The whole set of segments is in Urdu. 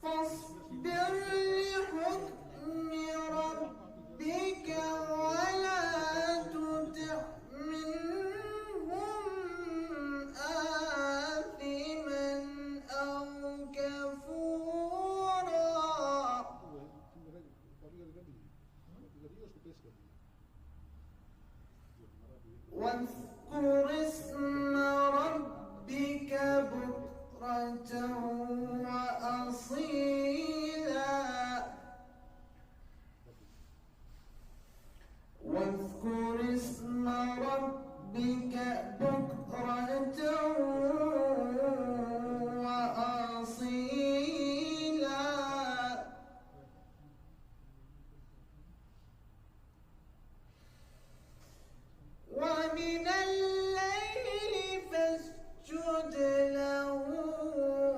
فاصبر لحكم ربك ولا تطع منهم آثما أو كفورا واذكر اسم ربك بكرة وأصيلا واذكر اسم ربك بكرة وأصيلا ومن الليل فاسجد له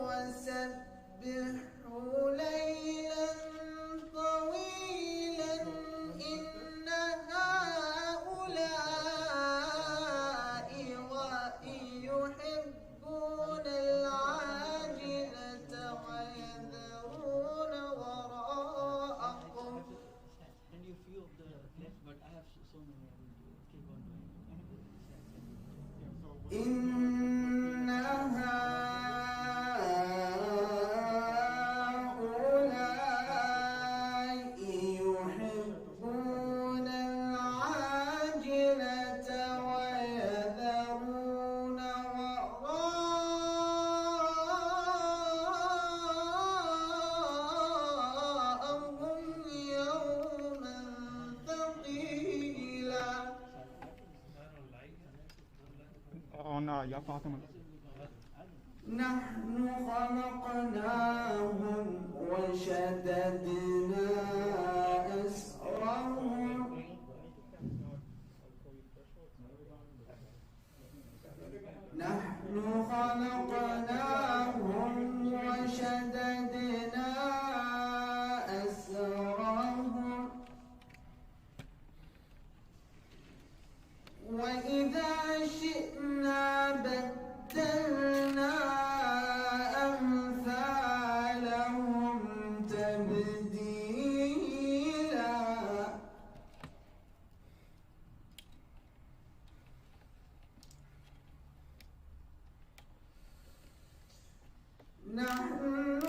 وسبحه ليلا طويلا إن هؤلاء يحبون العاجلة ويذرون وراءهم And you few of the left, but I have so many. I will keep on doing. إن هؤلاء يحبون العاجلة ويذرون وراءهم يوما ثقيلا يا فاطمة نحن خلقناهم وشددنا أسرهم نحن خلقناهم وشددنا أسرهم وإذا شئنا بدلنا أمثالهم تبديلا نحن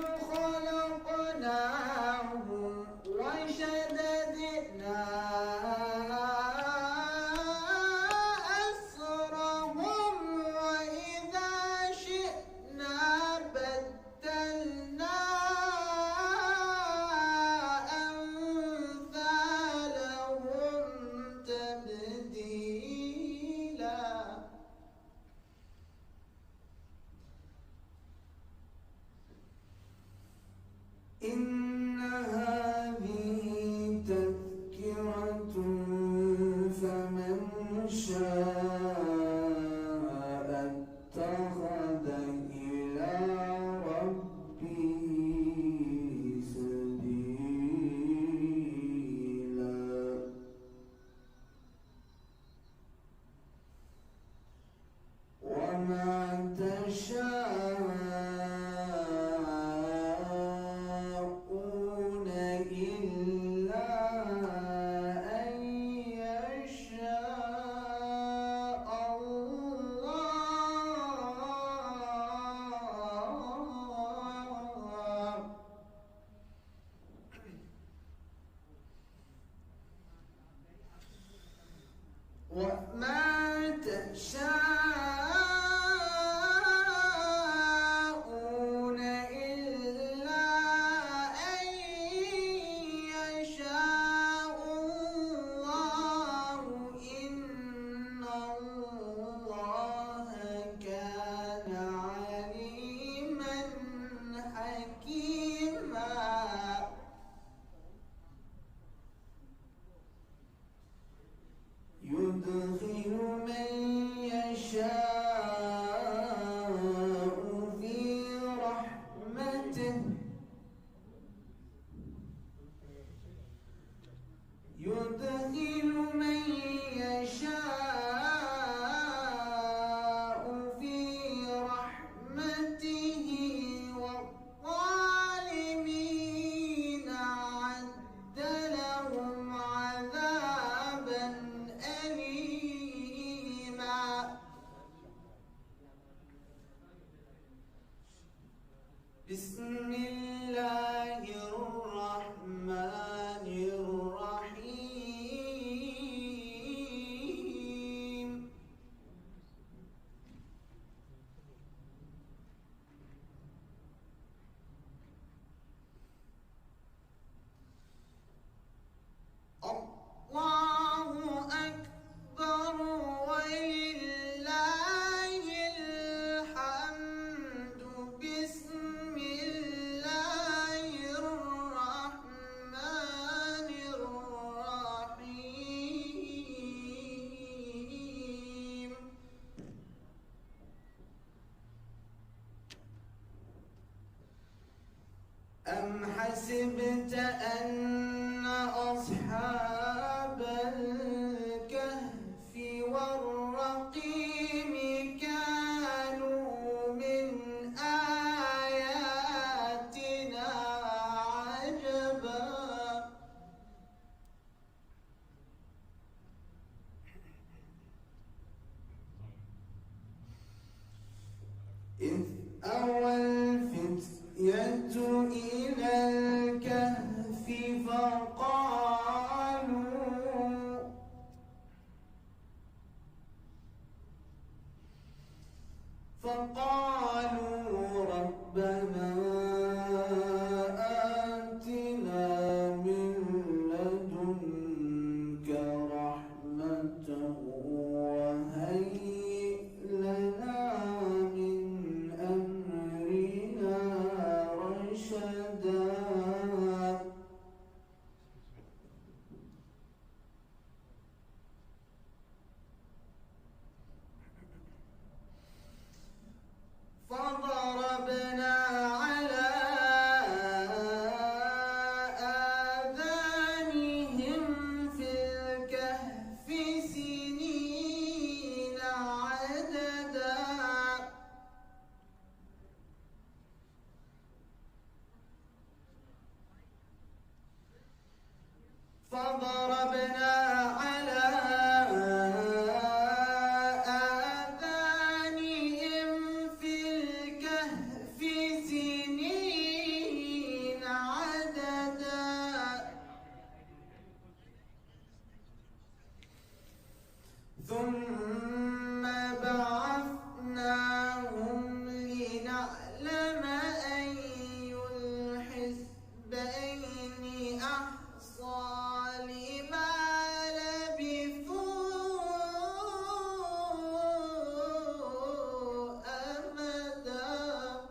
خلقناهم وشددنا أسرهم وإذا شئنا بدلنا أمثالهم تبديلا إن هذه تذكرة فمن شاء اتخذ إلى ربه سبيلا وما تشاءون إلا أن يشاء الله وما تشاءون بسم الله الرحمن الرحيم الله أكبر ولله الحمد بسم الله الرحمن الرحيم أم حسبت أن أصحاب الكهف والرقيم كانوا من آياتنا عجبا إذ أوى الفتية إلى الكهف فقالوا ربنا آتنا من لدنك رحمة وهيئ لنا من أمرنا رشدا فضربنا على آذانهم في الكهف سنين عددا فضربنا على آذانهم في الكهف سنين عددا ثم بعثناهم لنعلم أي الحزبين أحصى لما لبثوا أمدا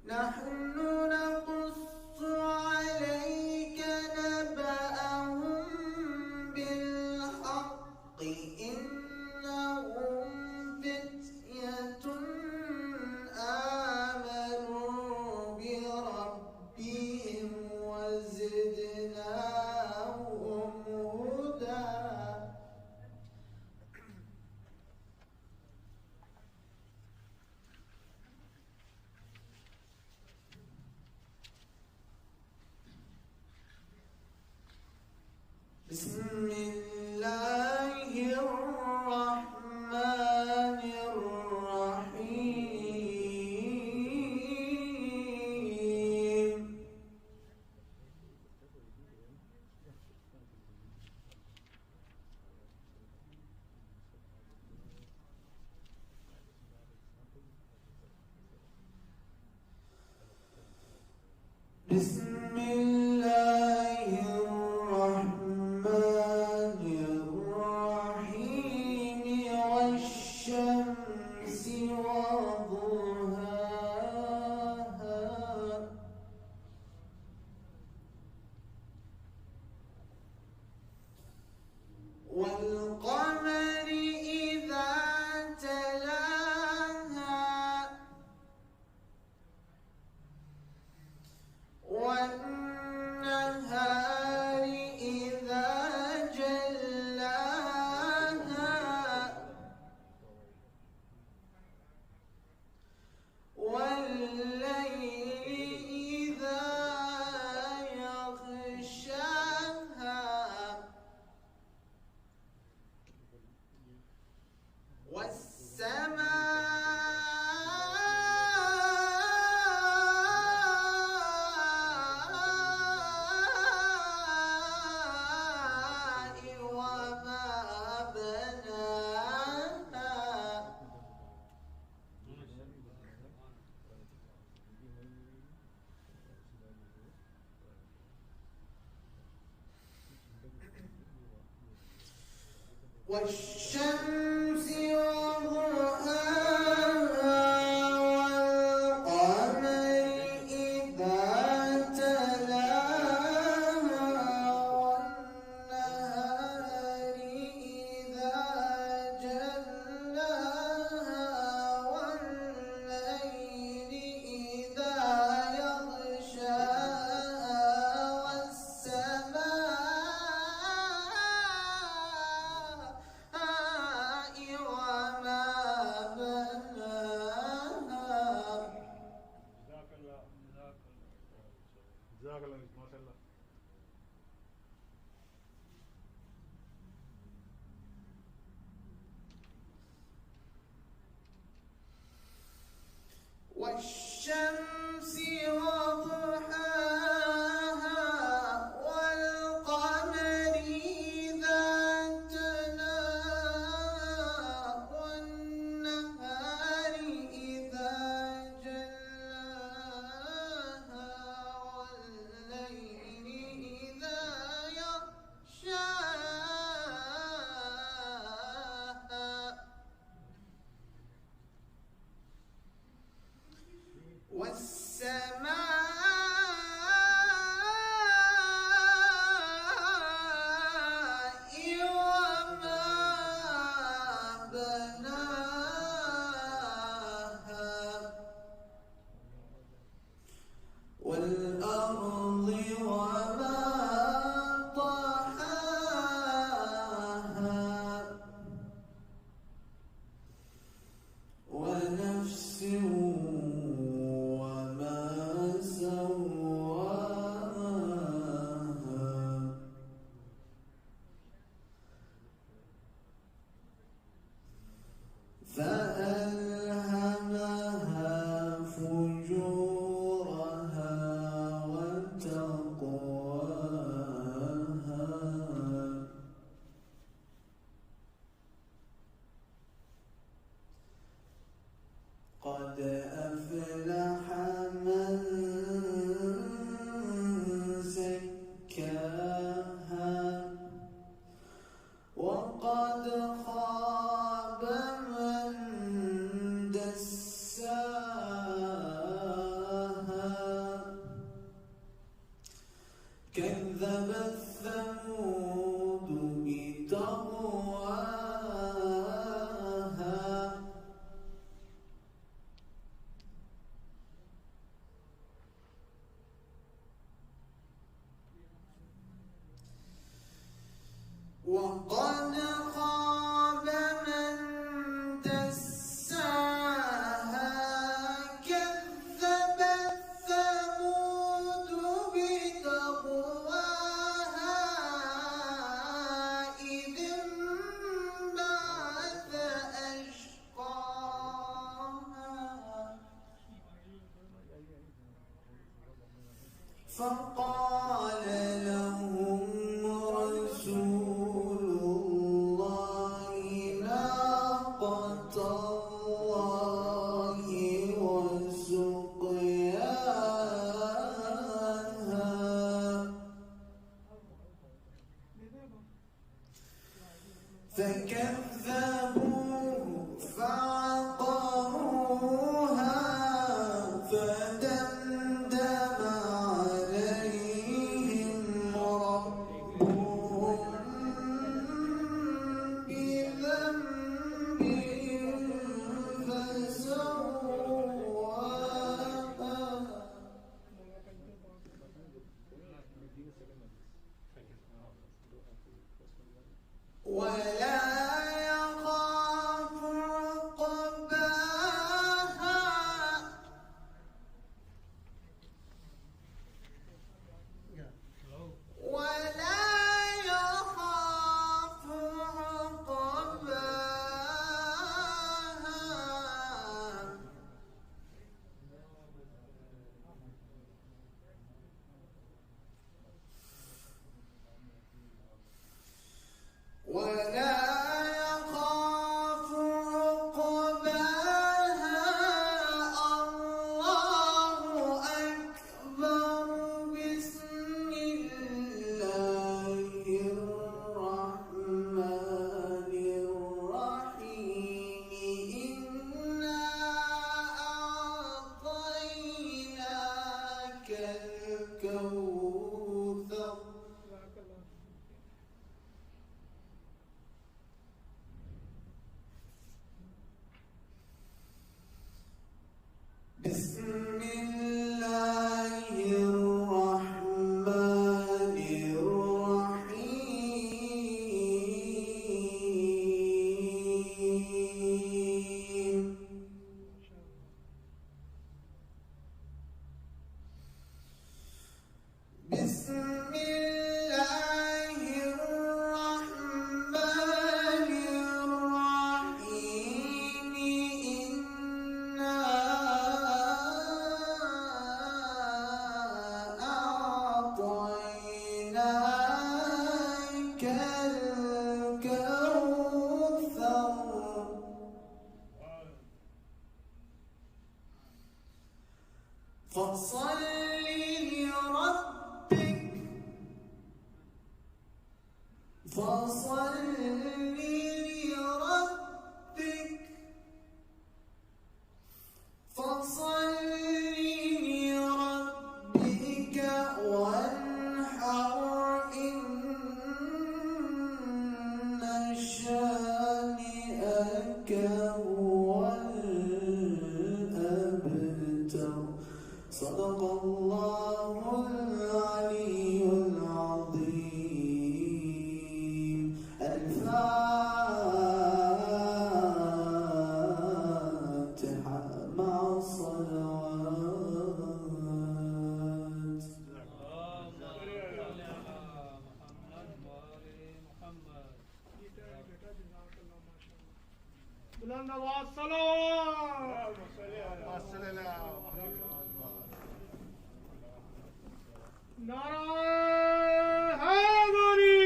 نحن نقص عليك نبأهم بالحق إنهم فتية آمنوا بربهم وزدناهم هدى بسم الله الرحمن الرحيم بسم الله الرحمن والشمس وضحاها والقمر إذا تلاها والنهار إذا جلاها والليل إذا يغشاها والسماء وما بناها جزاك الله ما شاء الله. والشمس وضحاها والقمر إذا تلاها والنهار إذا جلاها والليل إذا يغشاها والسماء وما بناها والأرض وما طحاها ونفس وما سواها فألهمها فجورها وتقواها قد أفلح من زكاها وقد خاب من دساها كذبت ثمود بطغواها وقد خاب من دساها كذبت ثمود بطغواها إذ انبعث أشقاها فقال لهم رسول الله ناقة الله وسقياها فكذبوه فعقروها فدمدم عليهم ربهم بذنبهم فسواها ولا يخاف كالكوثر فصل لربك فصل لربك فصل لربك وانحر إن شانئك هو الأبتر صدق الله العلي العظيم الفاتحة مع الصلوات بلند آواز صلوات نعرہ حیدری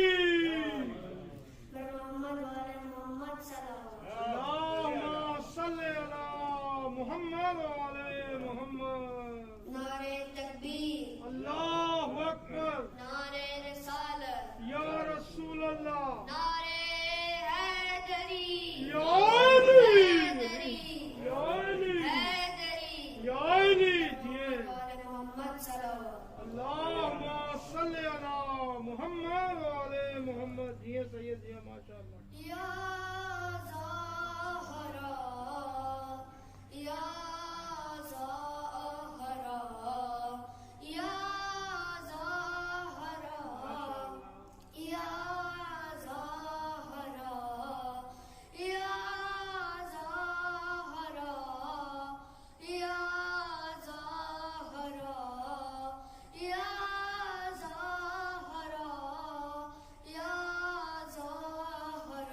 اللہم صل علی محمد وعلی محمد نعرہ تکبیر اللہ اکبر نعرہ رسالت یا رسول اللہ نعرہ حیدری یا علی حیدری یا علی حیدری یا علی دیئے محمد صلوات اللہم صل علی محمد وعلی محمد دیئے سید دیئے ماشاءاللہ یا زہرا یا زہرا یا زہرا یا زہرا یا زہرا یا زہرا یا زہرا یا زہرا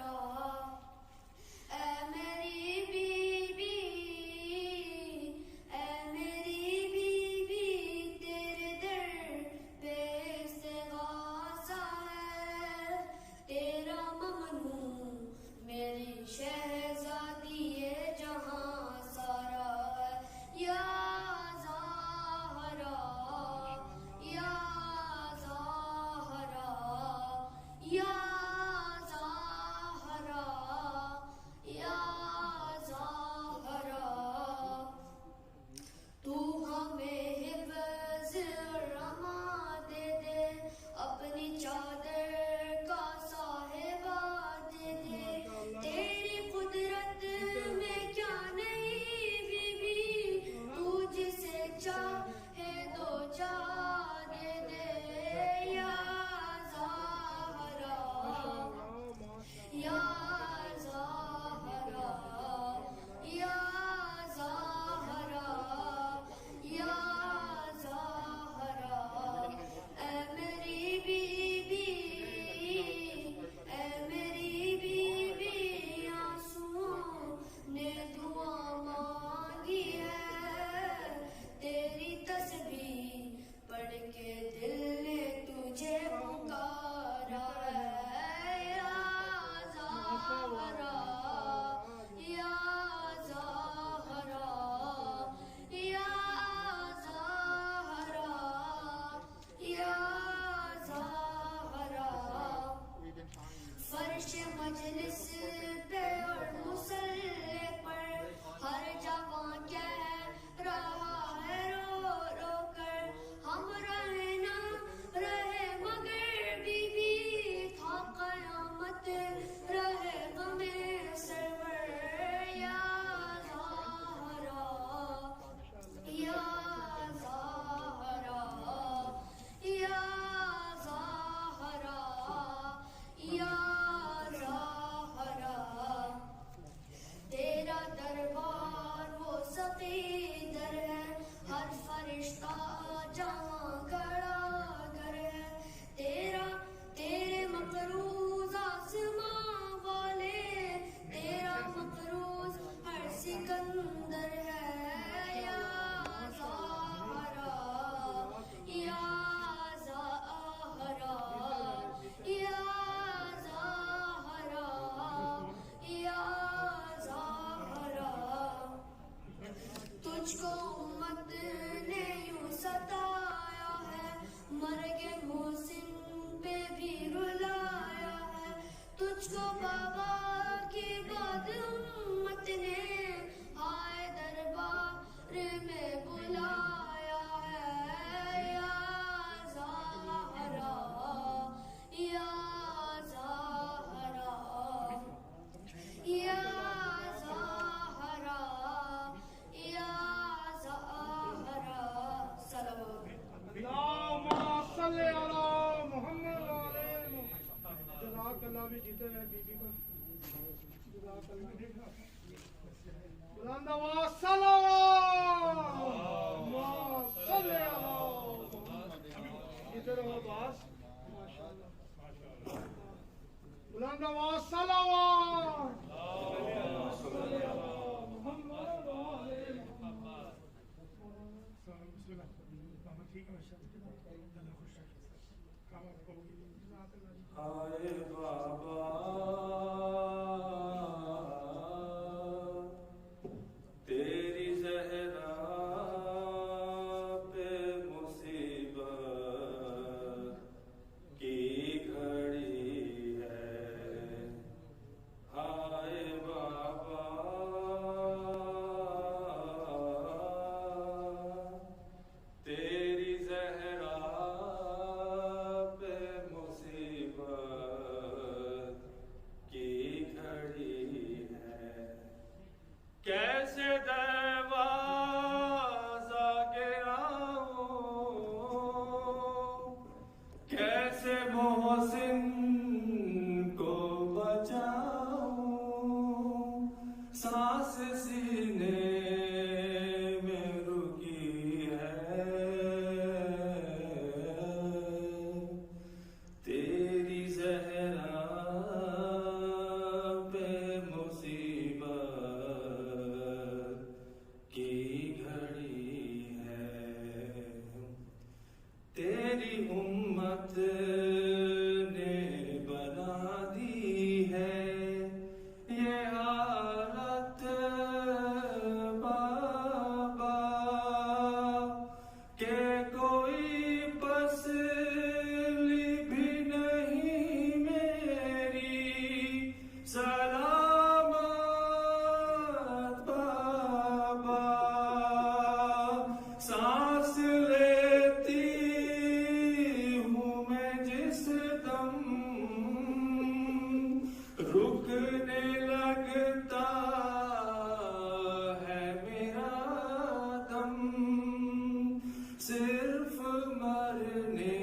بھی جیتے رہے بی بی کو جزاک اللہ بلند آواز صلوات اللہم صلی علی محمد جیتے رہو عباس ماشاءاللہ بلند آواز صلوات صلی علی محمد وعلی محمد بسم اللہ ٹھیک ہے آئے بابا تیری زہرا پہ مصیبت کی گھڑی ہے آئے بابا تیری زہرا پہ مصیبت کی گھڑی ہے کیسے دروازہ گراؤں کیسے محسن کو بچاؤں سانس سینے میں رکی ہے تیری زہرا پہ مصیبت کی گھڑی ہے تیری امت نے بنا دی ہے یہ حالت بابا کہ کوئی پسلی بھی نہیں میری سلامت بابا سانس لیتی ہوں میں جس دم رکنے لگتا ہے میرا دم صرف مرنے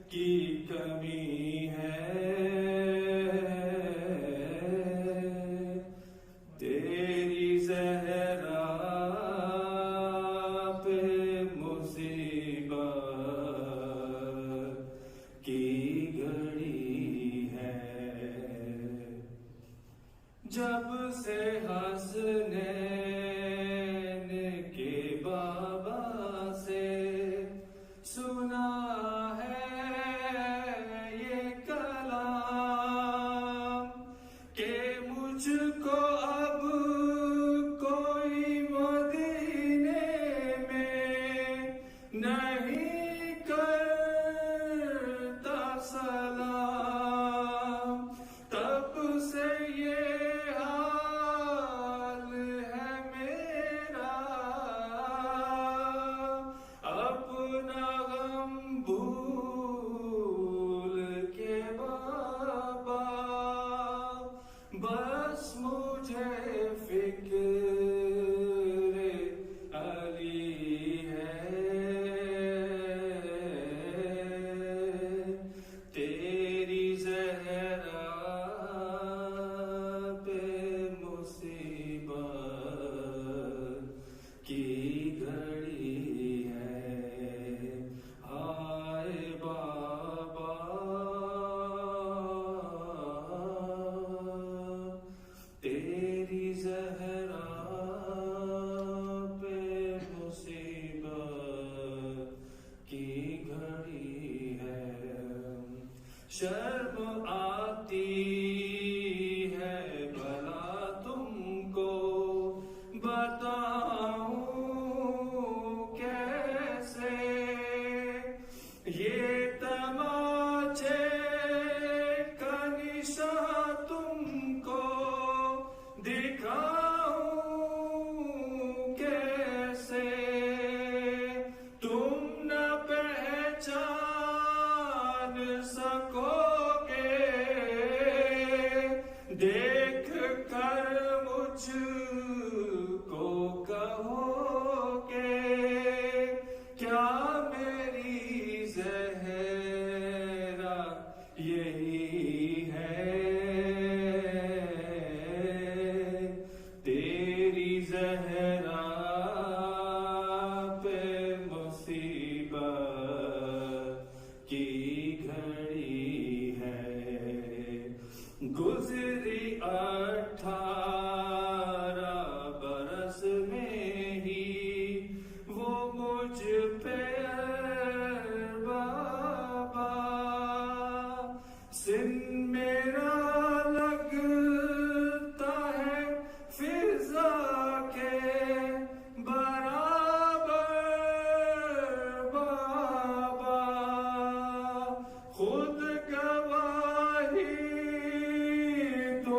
کی کمی ہے تیری زہرا پہ مصیبت کی گھڑی ہے جب سے حسنین کے بابا سے سنا ہے یہ کلام کہ مجھ کو اب کوئی مدینے میں نہیں کرتا سلام تب سے یہ حال ہے میرا اپنا غم بھول کے بابا بس مجھے فکر علی ہے تیری زہرا پہ مصیبت کی گھڑی ہے آئے بابا تیری زہرا پہ مصیبت کی گھڑی ہے شرم آتی ہے بھلا تم کو بتاؤں کیسے یہ تماچے کا نشان تم کو دکھاؤں کیسے تم نہ پہچان سکو گے دیکھ کر مجھ کو کہو گے کیا میری زہرا یہی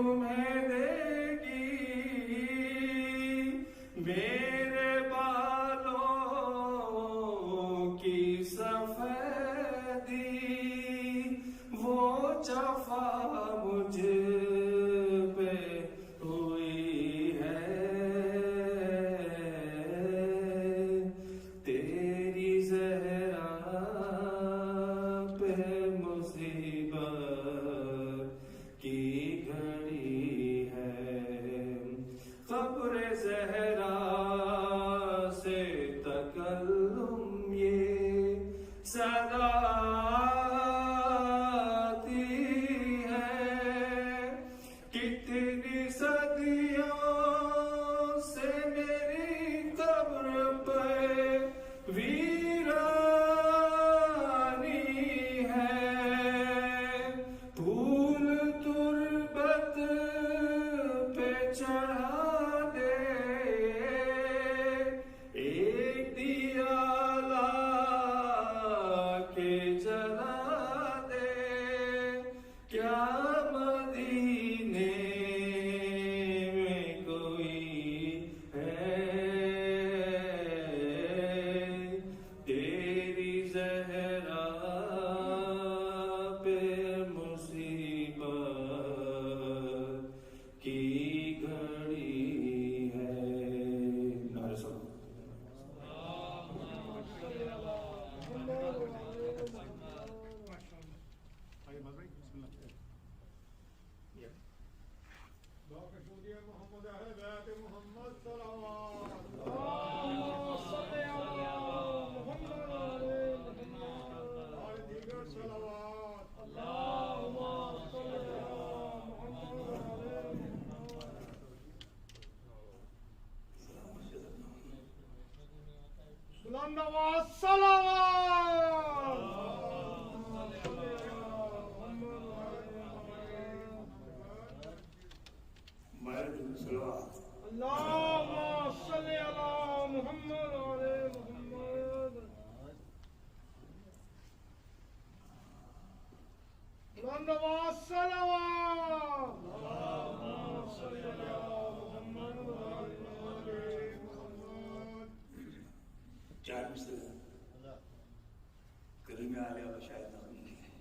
تمہیں دے گی میرے بالوں کی سفیدی وہ جفا مجھ پہ ہوئی ہے تیری زہرا پہ مصیبت کی گھڑی ہے قبر زہرا سے تکلم یہ صدا آتی ہے کتنی صدیوں سے میری قبر پہ ویرانی ہے پھول تربت پہ چڑھا دے ایک دیا لا کے جلا دے کیا مدینے میں کوئی ہے تیری زہرا پہ مصیبت کی گھڑی ہے نعرہ صلوات آئیے مزائی بسم اللہ محمد اہل بیت محمد صلوات اللهم صل على محمد وعلى محمد اور دیگر صلوات اللهم صل على محمد وعلى محمد بلند آواز صلوات اللهم صل على محمد وعلى محمد بلند آواز صلوات اللهم صل على محمد وعلى محمد چار مثل کلمہ علیہ و شاید نغمی ہے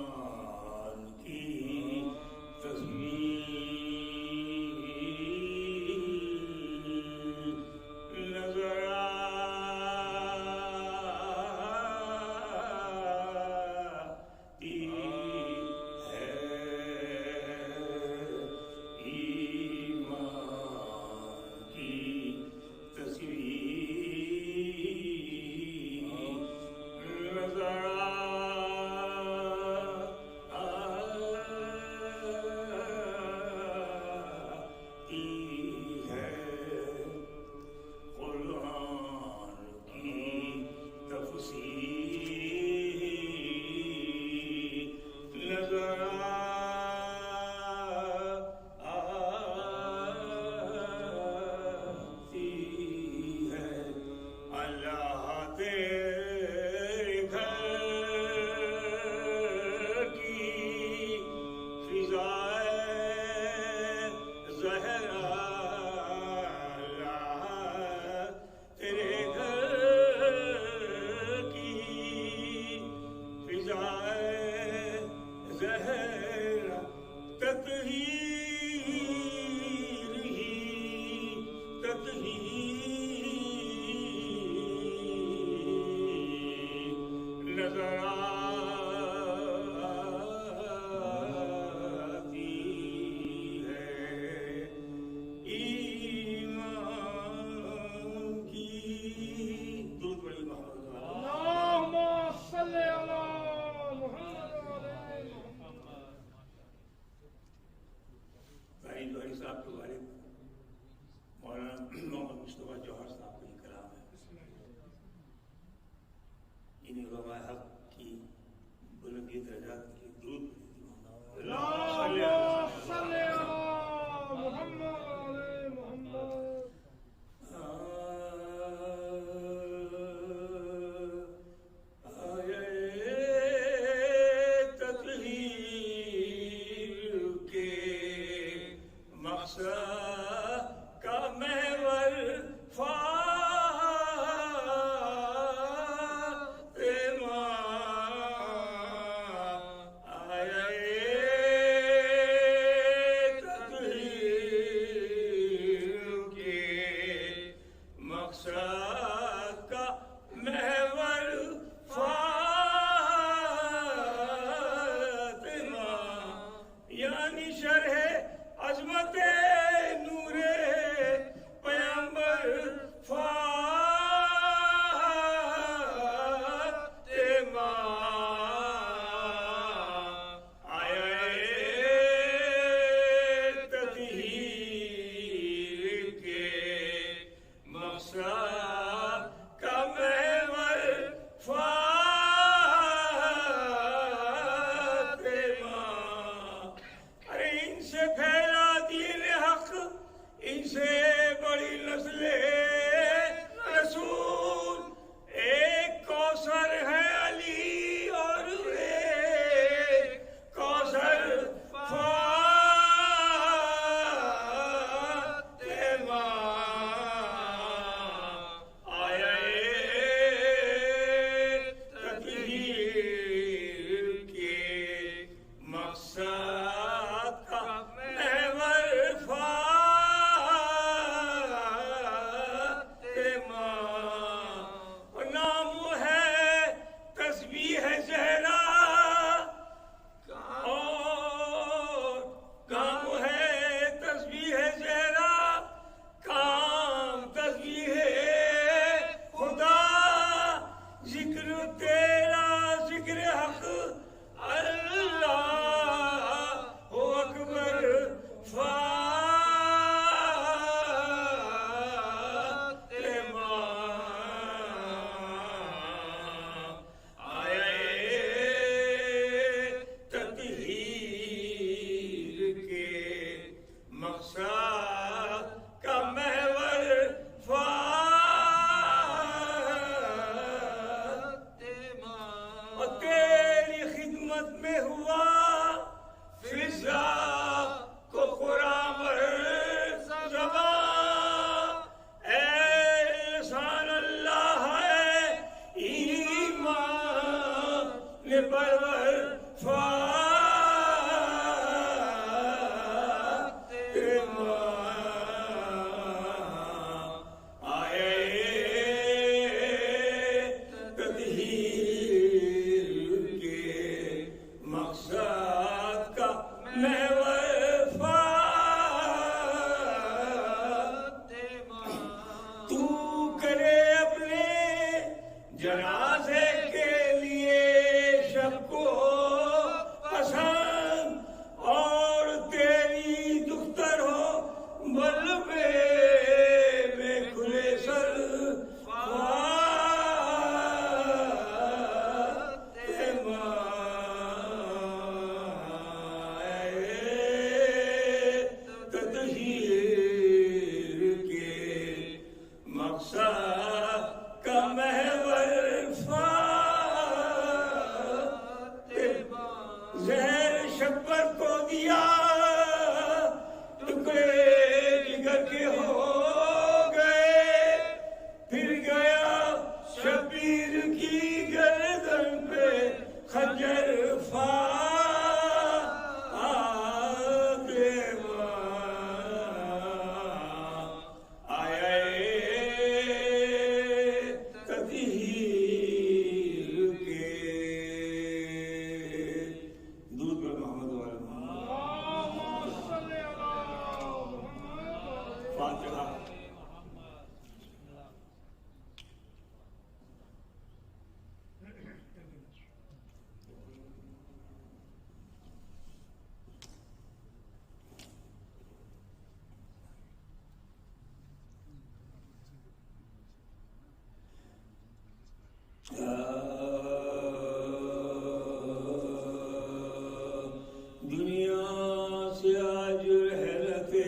ایمان کی تصویر نظر آتی ہے ایمان کی تصویر نظر آتی ہے قرآن کی تفسیر نظر آتی ہے اللہ تیرے گھر کی فضائے زہرا اللہ تیرے گھر کی فضائے زہرا تطہیر ہی تطہیر نظر آتی ہے ایمان کی درود پڑھیے محمد اللهم صل على محمد وعلى محمد بھائی جوہری صاحب کے والد مولانا محمد مصطفیٰ جوہر صاحب کا یہ کلام ہے ان علماء حق کی بلندی درجات کے لیے درود اللهم صل على محمد وعلى محمد مقصد کا محور فاطمہ آیا تطہیر کے مقصد کا محور فاطمہ یعنی شرح عظمت نور پیغمبر فاطمہ آیا تطہیر کے مقصد کا محور فاطمہ ارے ان سے پھیلا دین حق ان سے بڑی نسل رسول ایک کوثر ہے علی اور ایک کوثر فاطمہ آیا تطہیر کے مقصد کا محور فاطمہ نام ہے تسبیح زہرا اور کام ہے تسبیح زہرا کام تسبیح خدا ذکر تیرا ذکر حق اللہ اکبر فاطمہ آیا تطہیر کے مقصد کا محور فاطمہ اور تیری خدمت میں ہوا فضا کو قرآن زبان اے لسان اللہ ہے ایمان نے پرور فاطمہ آیا تطہیر کے مقصد کا محور فاطمہ تو کرے اپنے جنازے کے لیے شب کو پسند اور تیری دختر ہو ملبے میں کھلے سر فاطمہ تطہیر کے مقصد کا محور فاطمہ زہر شبر کو دیا ٹکڑے جگر کے ہو گئے پھر گیا شبیر کی گردن پہ خنجر فاطمہ آیا تطہیر کے دودھ پر محمد والے فاتحہ دنیا سے آج رحلتے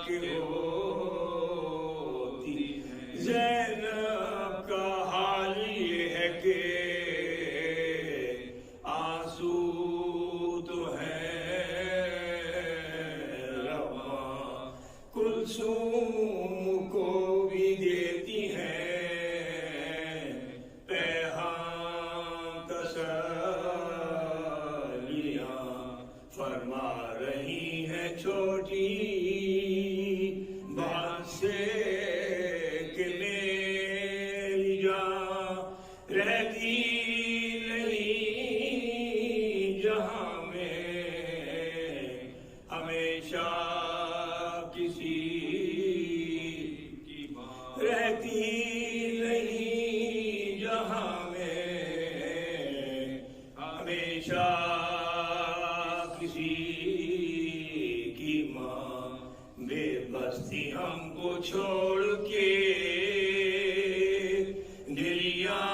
کے ہوتی زینب کا حال یہ ہے کہ آنسو تو ہے رواں، کلثوم کو بھی دیتی ہیں پیغام تسلیاں، فرما رہی ہیں چھوٹی بات سے کہ میری جان رہتی نہیں جہاں میں، ہمیشہ کسی کی بات رہتی نہیں جہاں میں، ہمیشہ کسی کی ماں بے بس تھی ہم کو چھوڑ کے دلیاں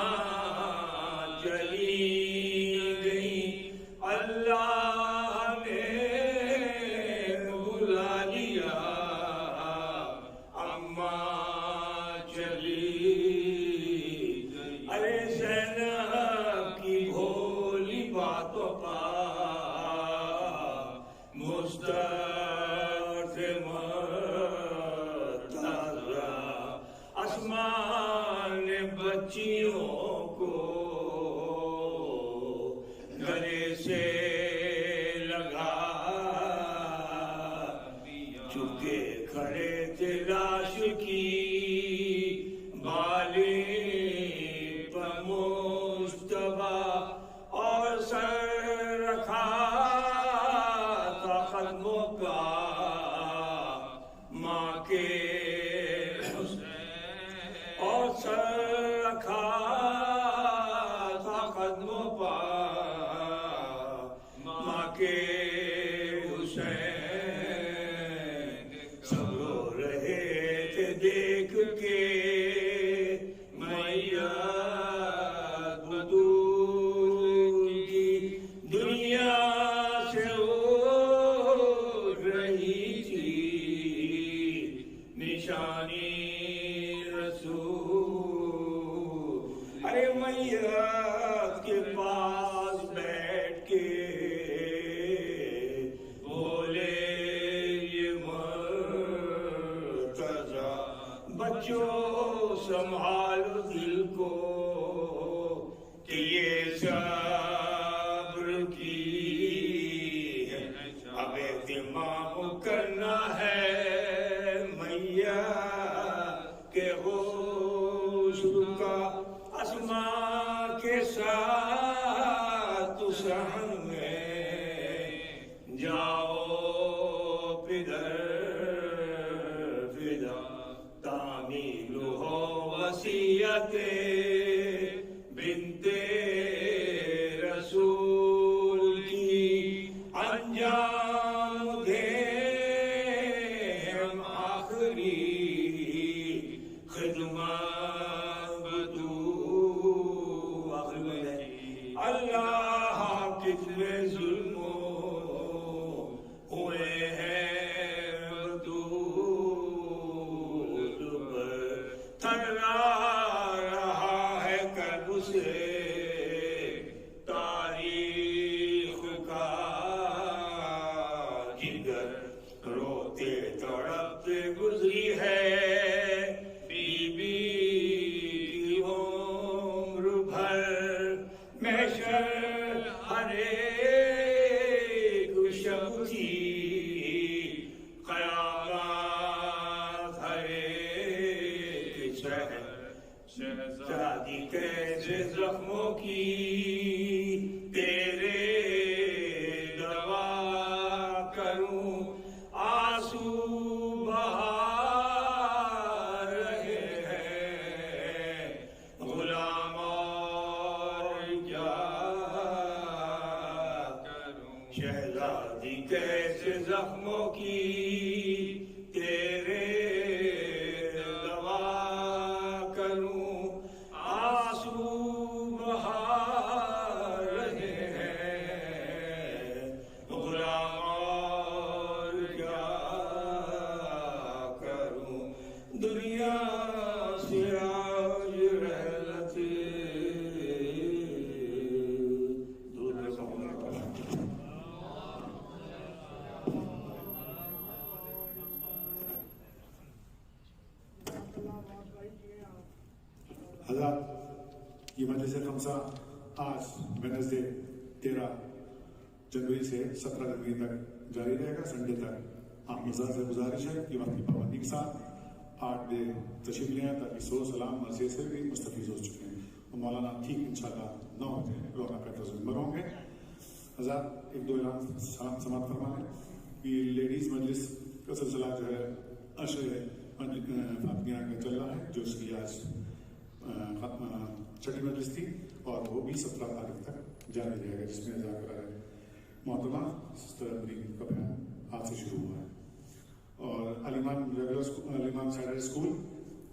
چلی گئی، اللہ نے بلا لیا اماں چلی گئی، ارے زینب کی بھولی باتوں پر مرتضی آسمان نے بچیوں کو گلے سے لگا چکے کھڑے تھے لاش کی بالیں پر مشتبہ، اور سر رکھا تھا قدموں کا ماں کے حسین، اور سر رکھا تھا قدموں پر ماں کے حسین، سب رو رہے تھے دیکھ کے میت بطول کی، دنیا سے اٹھ رہی تھی نشانی رسول، ارے میت کے پاس بیٹھ کے بولے یہ مرتضی، بچوں سنبھالو دل کو کہ یہ صبر کی ہے، اب اہتمام کرنا ہے میت کے غسل کا، اسماء کے ساتھ صحن میں جاؤ پدر فدا، تعمیل ہو وصیت بنت رسول کی، انجام دیں ہم آخری خدمت بدو، اللہ کتنے ظلم ہوئے ہیں بدول پر، تھرا رہا ہے قلب سے تاریخ کا جگر، روتے تڑپتے گزری ہے بی بی کی عمر بھر، محشر ہر ایک شب تھی قیامت ہر ایک شہر، شہزادی کیسے زخموں کی تیرے دوا کروں، آنسو بہا رہے ہیں غلام اور کیا کروں، شہزادی کیسے زخموں کی تیرے دوا کروں، آنسو بہا دنیا سراج رحلت درود حضرات یہ مجلس خمسہ آج ویڈنسڈے 13 جنوری سے 17 جنوری تک جاری رہے گا، سنڈے تک۔ آپ مزار سے گزارش ہے کہ وقت کی پابندی کے ساتھ 8 بجے تشریف لے آئیں تاکہ سو سلام مرضی سے بھی مستفیض ہو چکے ہیں، اور مولانا ٹھیک انشاءاللہ 9 بجے رونا کرتے ہوئے ممبر ہوں گے۔ حضرات ایک دو اعلان سماعت فرما لیں کہ لیڈیز مجلس کا سلسلہ جو ہے عشر فاطمیہ کا چل رہا ہے، جو اس کی آج چھٹی مجلس تھی، اور وہ بھی 17 تاریخ تک جاری رہے گا، جس میں ذاکرہ محترمہ سسٹر امرین کا بیان آج سے شروع ہوا ہے۔ اور علیمان سیٹرڈے اسکول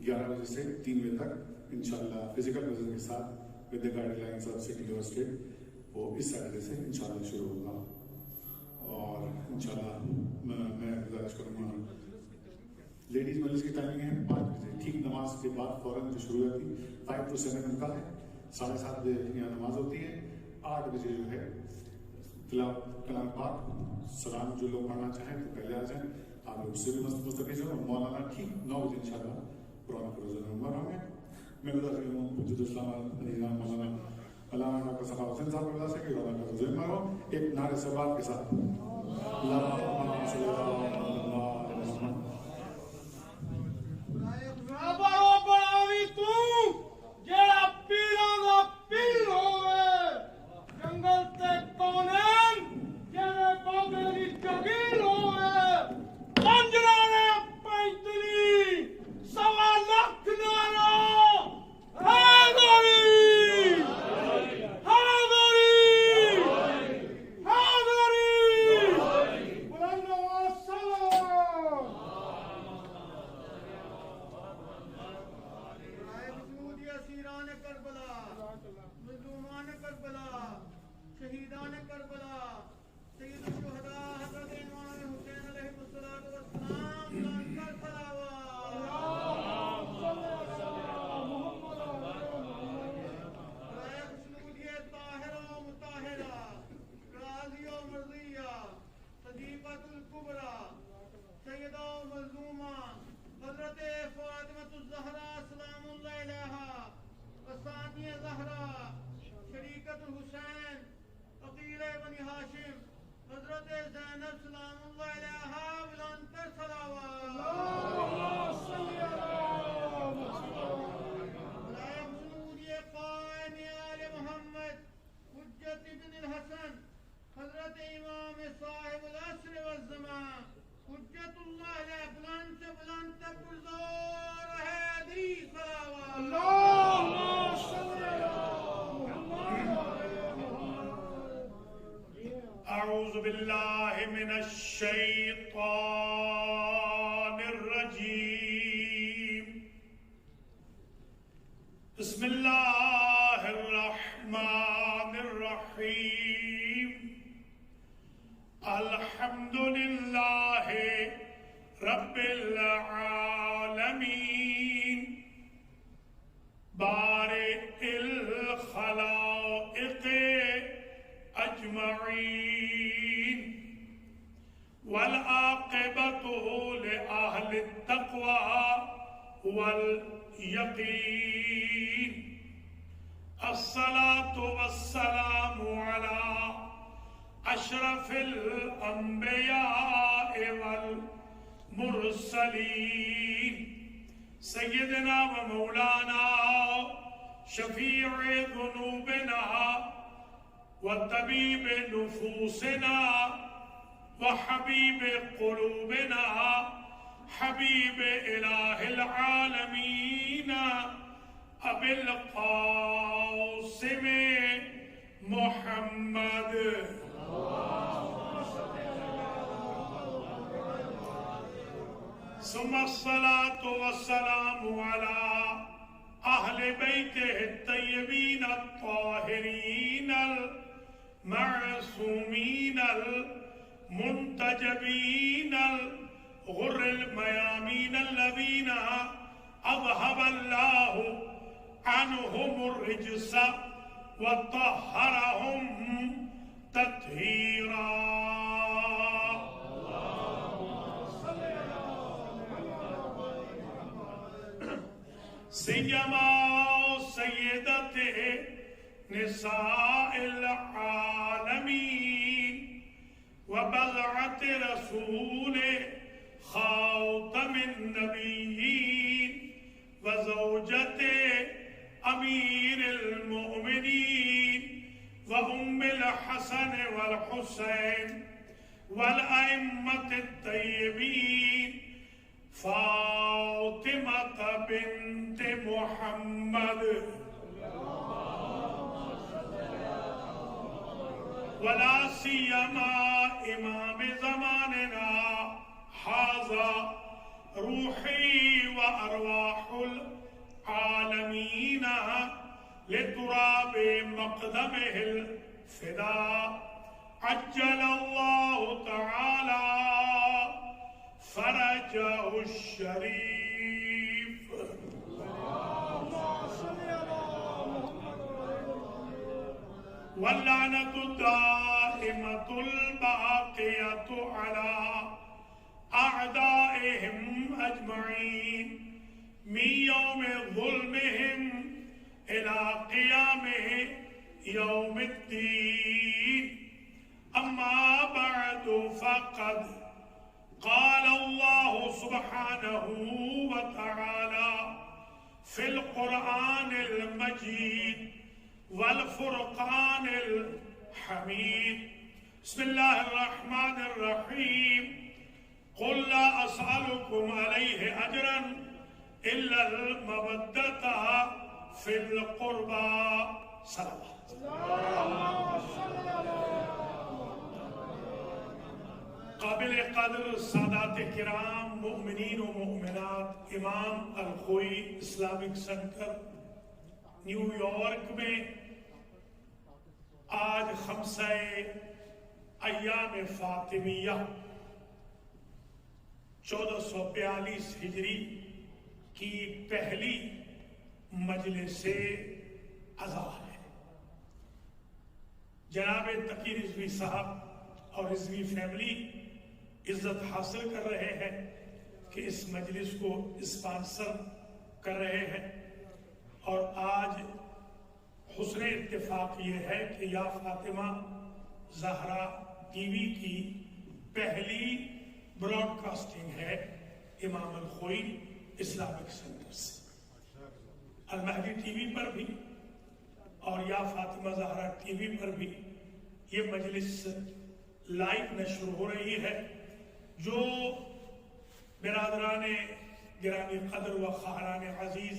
11 بجے سے 3 بجے تک انشاءاللہ فزیکل پریزنس کے ساتھ with the guide lines of city اور اسٹیٹ وہ اس سیٹرڈے سے انشاءاللہ شروع ہوگا۔ اور انشاءاللہ میں گزارش کروں گا، لیڈیز مجلس کی ٹائمنگ ہے 5 بجے، ٹھیک نماز کے بعد فوراً جو شروع ہوتی 5 to 7 ان کا ہے، 7:30 بجے یہاں نماز ہوتی ہے، 8 بجے جو ہے تلاوت کلام پاک سلام جو لوگ پڑھنا چاہیں تو پہلے آ جائیں، آپ لوگ اس سے بھی مستفیض ہوں، اور مولانا ٹھیک 9 بجے انشاءاللہ قرآن کا روزہ نمبر ہوں گے۔ میں گزارش کروں ہوں حجت اسلام مولانا علامہ ڈاکٹر صفا حسین صاحب کو سے کہ قرآن کا روزہ نمبر ہو، ایک نعرے سبات کے ساتھ اللہم صلی اللہ علیہ وسلم۔ بڑو بڑاوی تو جیڑا پیراں دا پیر ہوئے، جنگل تے کونین جیڑے بابے دی جگیر ہوئے، پنجرانے پینتلی سوا لکھ نارا حیدری حیدری حیدری بلند آواز سلام۔ اسیران کربلا، مظلومان کربلا، شہیدان کربلا، سید الشہداء حضرت امام حسین علیہ الصلوۃ والسلام لنکر صلوات۔ برائے خوشنودی طاہرہ و مطہرہ، راضیہ و مرضیہ، صدیقۃ الکبریٰ، سیدہ و مظلومہ حضرت فاطمۃ الزہرا سلام اللہ علیہا، ثانیہ زہرا، شریکۃ الحسین، عقیلہ بنی ہاشم، حضرت زینب سلام اللہ علیہا، بلندتر صلوات۔ برائے حسنود قائم آل محمد حجت ابن الحسن، حضرت امام صاحب العصر والزمان، حجت اللہ علیہ، بلند سے بلند تک پرزور حیدری صلوات۔ اللہم صلی علی محمد۔ اعوذ باللہ من الشیطان الرجیم، بسم اللہ الرحمن الرحیم، الحمد للہ رب العالمین، بارئ الخلائق اجمعین، والعاقبۃ لأہل التقوی والیقین، الصلاۃ والسلام علی اشرف الانبیاء والمرسلین، سیدنا و مولانا شفیع ذنوبنا وطبیب نفوسنا وحبیب قلوبنا، حبیب الہ العالمین ابی القاسم محمد، ثم الصلاة والسلام على أهل بيته الطيبين الطاهرين المعصومين المنتجبين الغر الميامين الذين اذهب اللہ عنہم الرجس وطہرہم تطہیرا. سیما سیدت نساء العالمین وبضعت رسول خاتم النبیین وزوجت امیر المؤمنین وام الحسن والحسین والائمة الطیبین فاطمة بنت محمد ولا سیما امام زماننا هذا روحی وارواح العالمین لتراب مقدمه الفداء عجل اللہ تعالی فرجه الشریف. واللعنة الدائمة الباقية على أعدائهم أجمعين من يوم ظلمهم إلى قيامه يوم الدين. أما بعد فقد قال الله سبحانه وتعالى في القرآن المجيد والفرقان الحميد. بسم الله الرحمن الرحيم. قل لا أسألكم عليه أجرا إلا المودة في القربى. صلوات. قابل قدر سادات کرام، مؤمنین و مؤمنات، امام الخوئی اسلامک سینٹر نیو یارک میں آج خمسہ ایام فاطمیہ 1442 ہجری کی پہلی مجلس عزا ہے. جناب تقی رضوی صاحب اور رضوی فیملی عزت حاصل کر رہے ہیں کہ اس مجلس کو اسپانسر کر رہے ہیں. اور آج حسن اتفاق یہ ہے کہ یا فاطمہ زہرا ٹی وی کی پہلی براڈ کاسٹنگ ہے امام الخوئی اسلامک سینٹر سے. المہدی ٹی وی پر بھی اور یا فاطمہ زہرا ٹی وی پر بھی یہ مجلس لائیو نشر ہو رہی ہے. جو برادران گرامی قدر و خواہران عزیز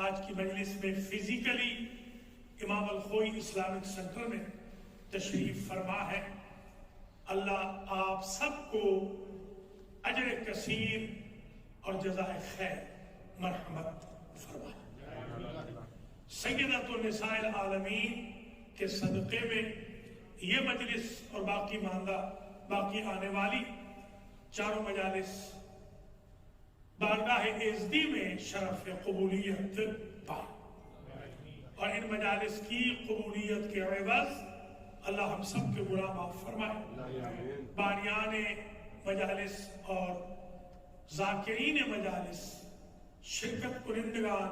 آج کی مجلس میں فزیکلی امام الخوئی اسلامک سینٹر میں تشریف فرما ہے، اللہ آپ سب کو اجر کثیر اور جزائے خیر مرحمت فرمائے. سیدۃ النساء العالمین کے صدقے میں یہ مجلس اور باقی آنے والی چاروں مجالس بارگاہ ایزدی میں شرف قبولیت پائے، اور ان مجالس کی قبولیت کے عوض اللہ ہم سب کے گناہ معاف فرمائے. بانیان مجالس اور ذاکرین مجالس، شرکت کنندگان،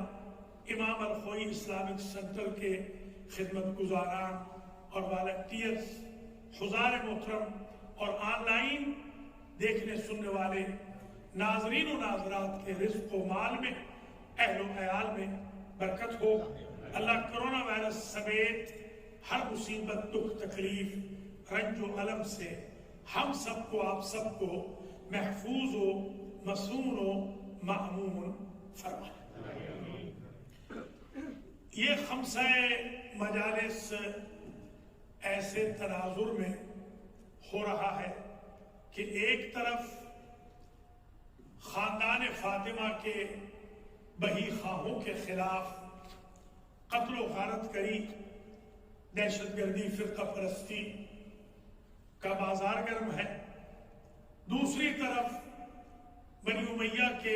امام الخوئی اسلامک سینٹر کے خدمت گزاران اور والنٹیئرز، حضار محترم اور آن لائن دیکھنے سننے والے ناظرین و ناظرات کے رزق و مال میں، اہل و عیال میں برکت ہو. اللہ کرونا وائرس سمیت ہر مصیبت، دکھ، تکلیف، رنج و علم سے ہم سب کو، آپ سب کو محفوظ و مصون و مأمون فرمائے. یہ خمسہ مجالس ایسے تناظر میں ہو رہا ہے کہ ایک طرف خاندان فاطمہ کے بہی خواہوں کے خلاف قتل و غارت کری، دہشت گردی، فرقہ پرستی کا بازار گرم ہے. دوسری طرف بنی امیہ کے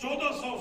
1400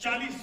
40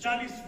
40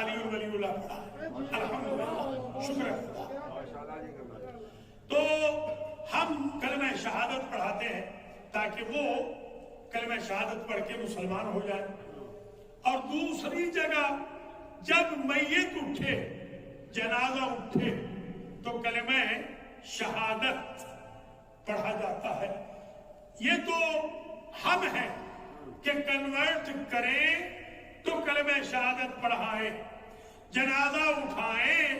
علی ولی اللہ پڑھا. الحمدللہ، شکر ہے خدا. تو ہم کلمہ شہادت پڑھاتے ہیں تاکہ وہ کلمہ شہادت پڑھ کے مسلمان ہو جائے. اور دوسری جگہ جب میت اٹھے، جنازہ اٹھے، تو کلمہ شہادت پڑھا جاتا ہے. یہ تو ہم ہیں کہ کنورٹ کریں تو کلمہ شہادت پڑھائیں، جنازہ اٹھائیں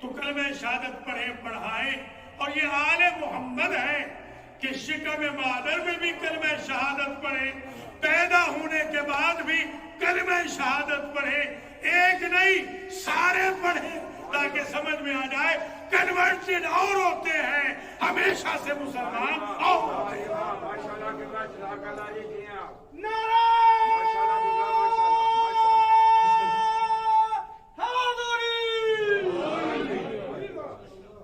تو کلمہ شہادت پڑھائیں. اور یہ آل محمد ہے کہ شکم مادر میں بھی کلمہ شہادت پڑھیں، پیدا ہونے کے بعد بھی کلمہ شہادت پڑھیں. ایک نہیں، سارے پڑھیں تاکہ سمجھ میں آ جائے کنورٹڈ اور ہوتے ہیں، ہمیشہ سے مسلمان اور ہوتے ہیں.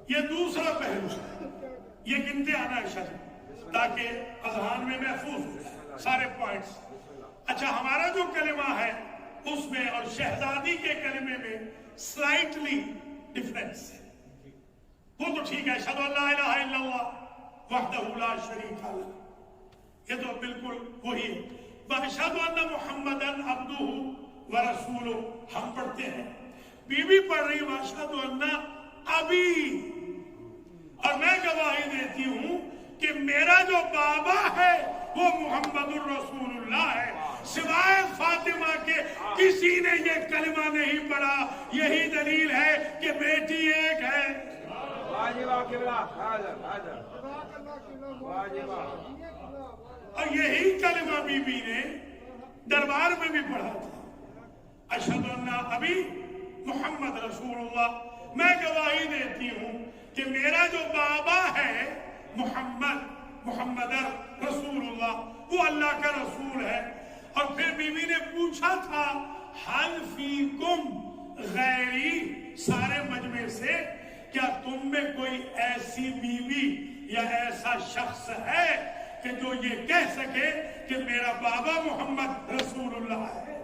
یہ دوسرا پہلو ہے، یہ گنتے آنا ہے شاید تاکہ اذہان میں محفوظ ہو جائے سارے پوائنٹس. اچھا، ہمارا جو کلمہ ہے اس میں اور شہزادی کے کلمے میں سلائٹلی ڈفرنس ہے. وہ تو ٹھیک ہے، اشہدو ان لا الہ الا اللہ وحدہ لا شریک لہ، یہ تو بالکل وہی ہے. واشہدو ان محمدن عبدہ ورسولہ ہم پڑھتے ہیں. بی بی پڑھ رہی واشہدو ان ابی، اور میں گواہی دیتی ہوں کہ میرا جو بابا ہے وہ محمد الرسول اللہ ہے. سوائے فاطمہ کے کسی نے یہ کلمہ نہیں پڑھا. یہی دلیل ہے کہ بیٹی ایک ہے. اور یہی کلمہ بی بی نے دربار میں بھی پڑھا تھا، اشہد ان ابی محمد رسول اللہ. میں گواہی دیتی ہوں کہ میرا جو بابا ہے محمد رسول اللہ، وہ اللہ کا رسول ہے. اور پھر بی بی نے پوچھا تھا حل فیکم غیری، سارے مجمع سے، کیا تم میں کوئی ایسی بیوی یا ایسا شخص ہے کہ جو یہ کہہ سکے کہ میرا بابا محمد رسول اللہ ہے؟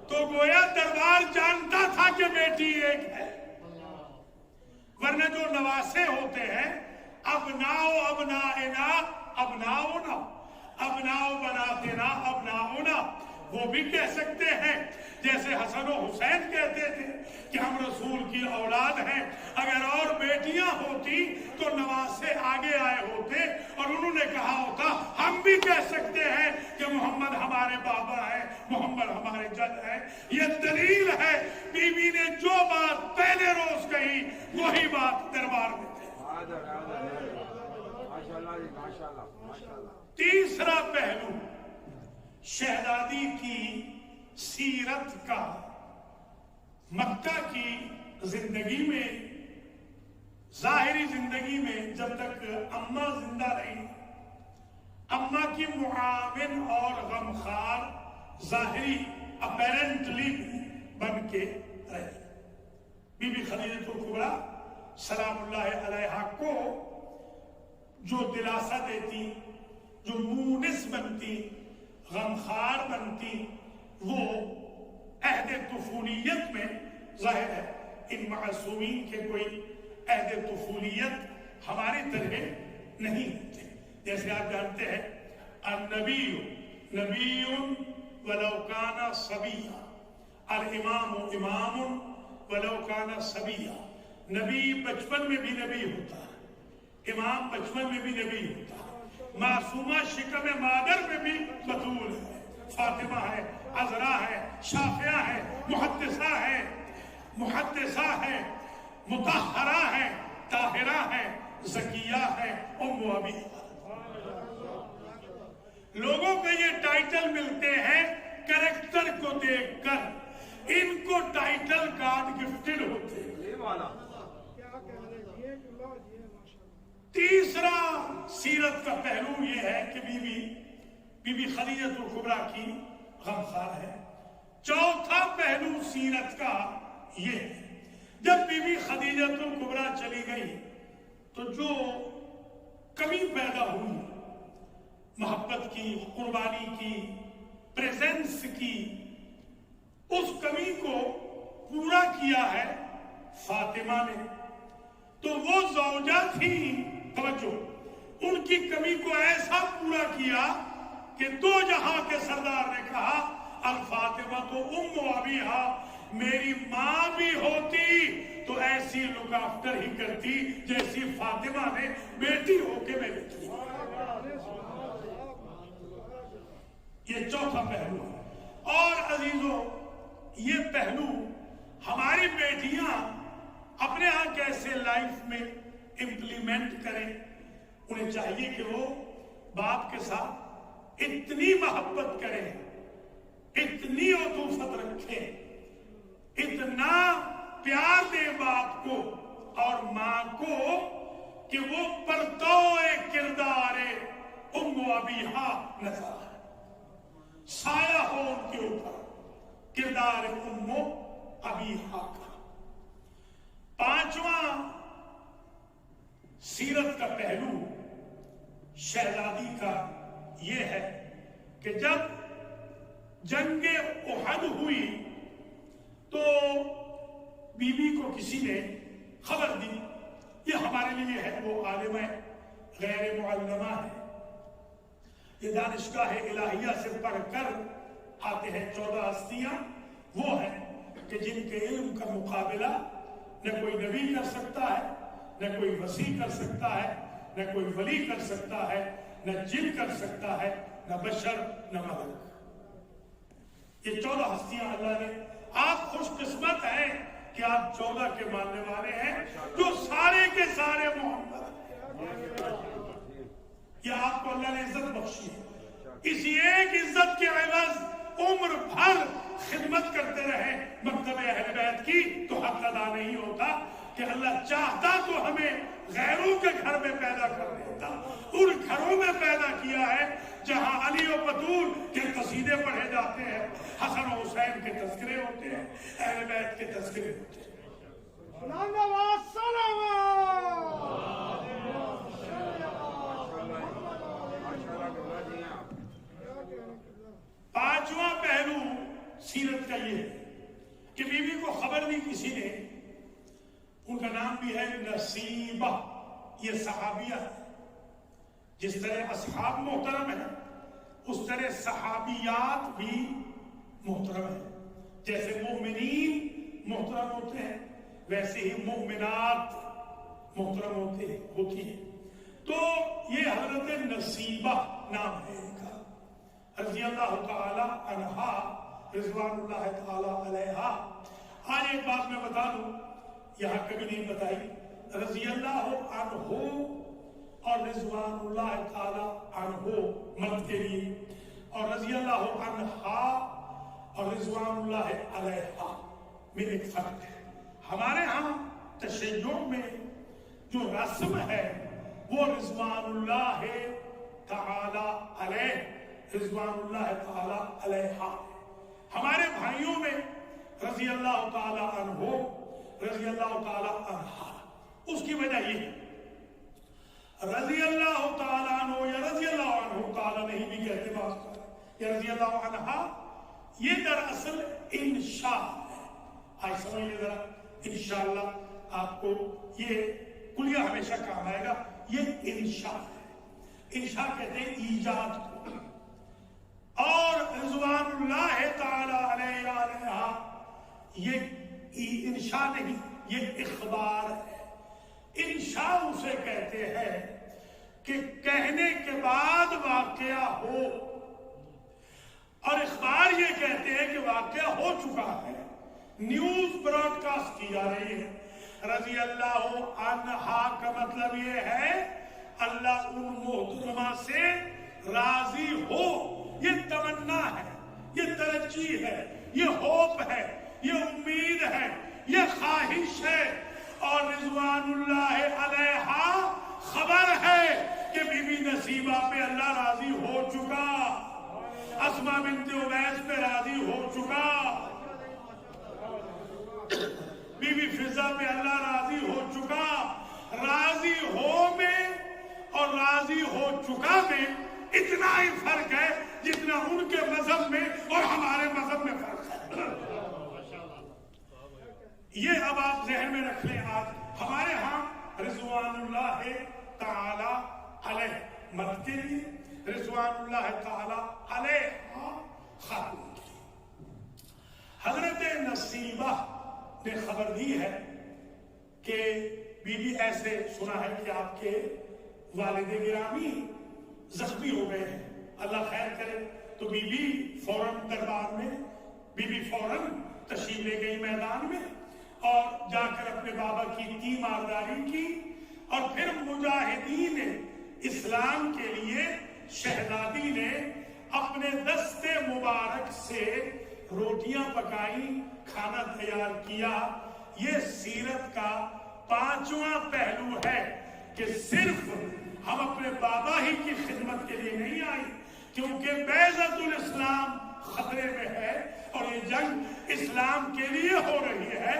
تو گویا دربار جانتا تھا کہ بیٹی ایک ہے. ورنہ جو نواسے ہوتے ہیں، ابناؤ ابنائنا ابناؤنا، ابناؤ بناتنا ابناؤنا، وہ بھی کہہ سکتے ہیں. جیسے حسن و حسین کہتے تھے کہ ہم رسول کی اولاد ہیں. اگر اور بیٹیاں ہوتی تو نواسے آگے آئے ہوتے اور انہوں نے کہا ہوتا ہم بھی کہہ سکتے ہیں کہ محمد ہمارے بابا ہے، محمد ہمارے جد ہے. یہ دلیل ہے بی بی نے جو بات پہلے روز کہی وہی بات دربار میں تھی. تیسرا پہلو شہزادی کی سیرت کا. مکہ کی زندگی میں، ظاہری زندگی میں جب تک اماں زندہ رہی، اماں کی معاون اور غمخوار ظاہری اپیرنٹلی بن کے رہی. بی بی خدیجہ الکبریٰ سلام اللہ علیہا کو جو دلاسا دیتی، جو مونس بنتی، غمخوار بنتی، وہ عہد طفولیت میں ظاہر ہے. ان معصومین کے کوئی عہد طفولیت ہماری طرح نہیں ہوتے. جیسے آپ جانتے ہیں النبی نبی ولو کان صبیا، الامام امام ولو کان صبیا. نبی بچپن میں بھی نبی ہوتا ہے، امام بچپن میں بھی نبی ہوتا ہے. معصومہ شکم مادر میں بھی بطول ہے، فاطمہ ہے، عذرا ہے، شافعہ ہے، محدثہ ہے، مطہرہ ہے، طاہرہ ہے، زکیہ ہے، ام حبیبہ. لوگوں کو یہ ٹائٹل ملتے ہیں کریکٹر کو دیکھ کر. ان کو ٹائٹل کارڈ گفٹڈ ہوتے ہیں. تیسرا سیرت کا پہلو یہ ہے کہ بی بی خدیجہ الکبریٰ کی غمخوار ہے. چوتھا پہلو سیرت کا یہ ہے، جب بی بی خدیجہ الکبریٰ چلی گئی تو جو کمی پیدا ہوئی محبت کی، قربانی کی، پریزنس کی، اس کمی کو کیا ہے فاطمہ نے، تو وہ زوجہ تھی، توجہ، ان کی کمی کو ایسا پورا کیا کہ دو جہاں کے سردار نے کہا الفاطمہ تو ام ابیہا، میری ماں بھی ہوتی تو ایسی لک آفٹر ہی کرتی جیسی فاطمہ نے بیٹی ہو کے میرے کی۔ یہ چوتھا پہلو ہے۔ اور عزیزوں، یہ پہلو ہماری بیٹیاں اپنے ہاں کیسے لائف میں امپلیمنٹ کریں۔ انہیں چاہیے کہ وہ باپ کے ساتھ اتنی محبت کریں، اتنی عطوفت رکھیں، اتنا پیار دے باپ کو اور ماں کو کہ وہ پرتوئے کردار ام ابیہا نظر آئے، سایہ ہو ان کے اوپر کردار ام ابیہا کا۔ پانچواں سیرت کا پہلو شہزادی کا یہ ہے کہ جب جنگ احد ہوئی تو بی بی کو کسی نے خبر دی، یہ ہمارے لیے ہے، وہ عالم غیر معلمہ ہے، یہ دانشگاہ الہیہ سے پڑھ کر آتے ہیں 14 ہستیاں، وہ ہیں کہ جن کے علم کا مقابلہ نہ کوئی نبی کر سکتا ہے، نہ کوئی وسیع کر سکتا ہے، نہ کوئی ولی کر سکتا ہے، نہ جن کر سکتا ہے، نہ بشر نہ ملک۔ یہ 14 ہستیاں اللہ نے، آپ خوش قسمت ہیں کہ آپ 14 کے ماننے والے ہیں جو سارے کے سارے محمد ہیں۔ یہ آپ کو اللہ نے عزت بخشی ہے، اسی ایک عزت کے عوض عمر بھر خدمت کرتے رہے مکتب اہل بیت کی تو حق ادا نہیں ہوتا کہ اللہ چاہتا تو ہمیں غیروں کے گھر میں پیدا کر دیتا، ان گھروں میں پیدا کیا ہے جہاں علی و بطول کے قصیدے پڑھے جاتے ہیں، حسن و حسین کے تذکرے ہوتے ہیں، اہل بیت کے تذکرے ہوتے ہیں۔ پانچواں پہلو سیرت کا یہ ہے کہ بی بی کو خبر دی کسی نے، ان کا نام بھی ہے نصیبہ، یہ صحابیہ ہے۔ جس طرح اصحاب محترم ہیں اس طرح صحابیات بھی محترم ہیں، جیسے مومنین محترم ہوتے ہیں ویسے ہی مومنات محترم ہوتی ہیں۔ تو یہ حضرت نصیبہ نام ہے ان کا، رضی اللہ تعالی عنہا، رضوان اللہ تعالی علیہا۔ آج ایک بات میں بتا دوں، یہاں کبھی نہیں بتائی، رضی اللہ عنہ اور رضوان اللہ تعالی عنہ مرد کے لیے، اور رضی اللہ عنہا اور رضوان اللہ علیہا میں ایک فرق ہے۔ ہمارے ہاں تشیع میں جو رسم ہے وہ رضوان اللہ تعالی علیہ، رضوان اللہ تعالی علیہا۔ ہمارے بھائیوں میں رضی اللہ تعالی عنہ، رضی اللہ تعالی عنہا، اس کی وجہ یہ ہے رضی اللہ تعالیٰ عنہ یا رضی اللہ عنہ تعالیٰ نہیں بھی کہتے بات، یا رضی اللہ عنہا، یہ دراصل انشاء ہے۔ آج سمجھئے ذرا، انشاءاللہ آپ کو یہ کلیہ ہمیشہ کام آئے گا، یہ انشاء ہے۔ انشاء کہتے ہیں ایجاد کو، اور رضوان اللہ تعالیٰ علیہ یہ انشاء نہیں، یہ اخبار ہے۔ انشاء اسے کہتے ہیں کہ کہنے کے بعد واقعہ ہو، اور اخبار یہ کہتے ہیں کہ واقعہ ہو چکا ہے، نیوز براڈ کاسٹ کی جا رہی ہے۔ رضی اللہ عنہا کا مطلب یہ ہے اللہ ان محترمہ سے راضی ہو، یہ تمنا ہے، یہ ترجیح ہے، یہ ہوپ ہے، یہ امید ہے، یہ خواہش ہے۔ اور رضوان اللہ علیہا خبر ہے کہ بی بی نصیبہ پہ اللہ راضی ہو چکا، اسماء بنت عمیس پہ راضی ہو چکا، بی بی فضہ پہ اللہ راضی ہو چکا۔ راضی ہو میں اور راضی ہو چکا میں اتنا ہی فرق ہے جتنا ان کے مذہب میں اور ہمارے مذہب میں فرق ہے۔ یہ اب آپ ذہن میں رکھ لیں. آج ہمارے ہاں رضوان اللہ تعالی علیہ مرد کے لیے، رضوان اللہ تعالی علیہ خاتون کے لیے. حضرت نصیبہ نے خبر دی ہے کہ بی بی ایسے سنا ہے کہ آپ کے والد گرامی زخمی ہو گئے ہیں، اللہ خیر کرے. تو بی بی فوراً دربار میں بی بی فوراً تشریف لے گئی میدان میں اور جا کر اپنے بابا کی تیمارداری کی. اور پھر مجاہدین اسلام کے لیے شہزادی نے اپنے دست مبارک سے روٹیاں پکائی، کھانا تیار کیا. یہ سیرت کا 5واں پہلو ہے کہ صرف ہم اپنے بابا ہی کی خدمت کے لیے نہیں آئے، کیونکہ بیعت الاسلام خطرے میں ہے اور یہ جنگ اسلام کے لیے ہو رہی ہے.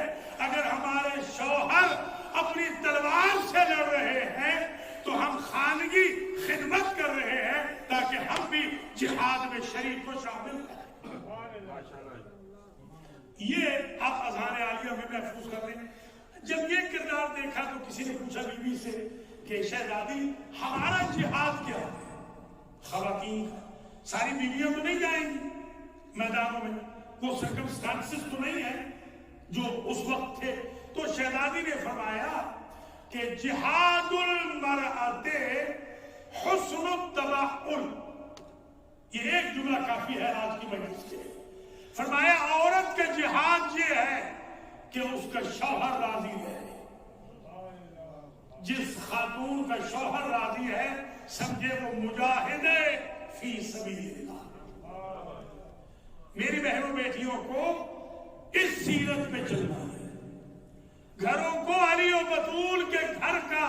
اگر ہمارے شوہر اپنی تلوار سے لڑ رہے ہیں تو ہم خانگی خدمت کر رہے ہیں تاکہ ہم بھی جہاد میں شریک و شامل ہیں. یہ آپ اذان عالیہ میں محفوظ کر لیں. جب یہ کردار دیکھا تو کسی نے پوچھا بی بی سے کہ شہزادی ہمارا جہاد کیا ہے؟ خواتین ساری بیویاں تو نہیں جائیں گی میدانوں میں، وہ سرکمسٹانسز تو نہیں ہے جو اس وقت تھے. تو شہزادی نے فرمایا کہ جہاد المرأۃ حسن التباحل. یہ ایک جملہ کافی ہے آج کی مجلس کے. فرمایا عورت کا جہاد یہ ہے کہ اس کا شوہر راضی ہے. جس خاتون کا شوہر راضی ہے سمجھے وہ مجاہد فی سبیل اللہ. میری بہنوں بیٹیوں کو اس سیرت میں چلنا ہے. گھروں کو علی و بطول کے گھر کا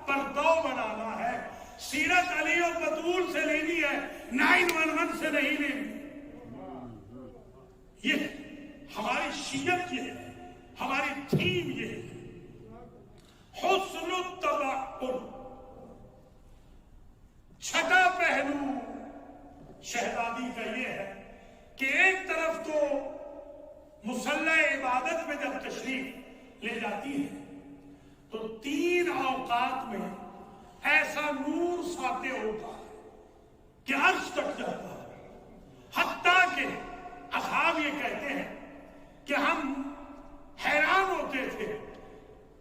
پردو بنانا ہے. سیرت علی و بطول سے لینی ہے، 911 سے نہیں لینی. یہ ہماری شیعت یہ ہے، ہماری تھیم یہ ہے. حسن التباحل. چھٹا پہلو شہزادی کا یہ ہے کہ ایک طرف تو مصلح عبادت میں جب تشریف لے جاتی ہے تو 3 اوقات میں ایسا نور ساطع ہوتا ہے کہ عرش تک جاتا ہے. حتیٰ کہ اصحاب یہ کہتے ہیں کہ ہم حیران ہوتے تھے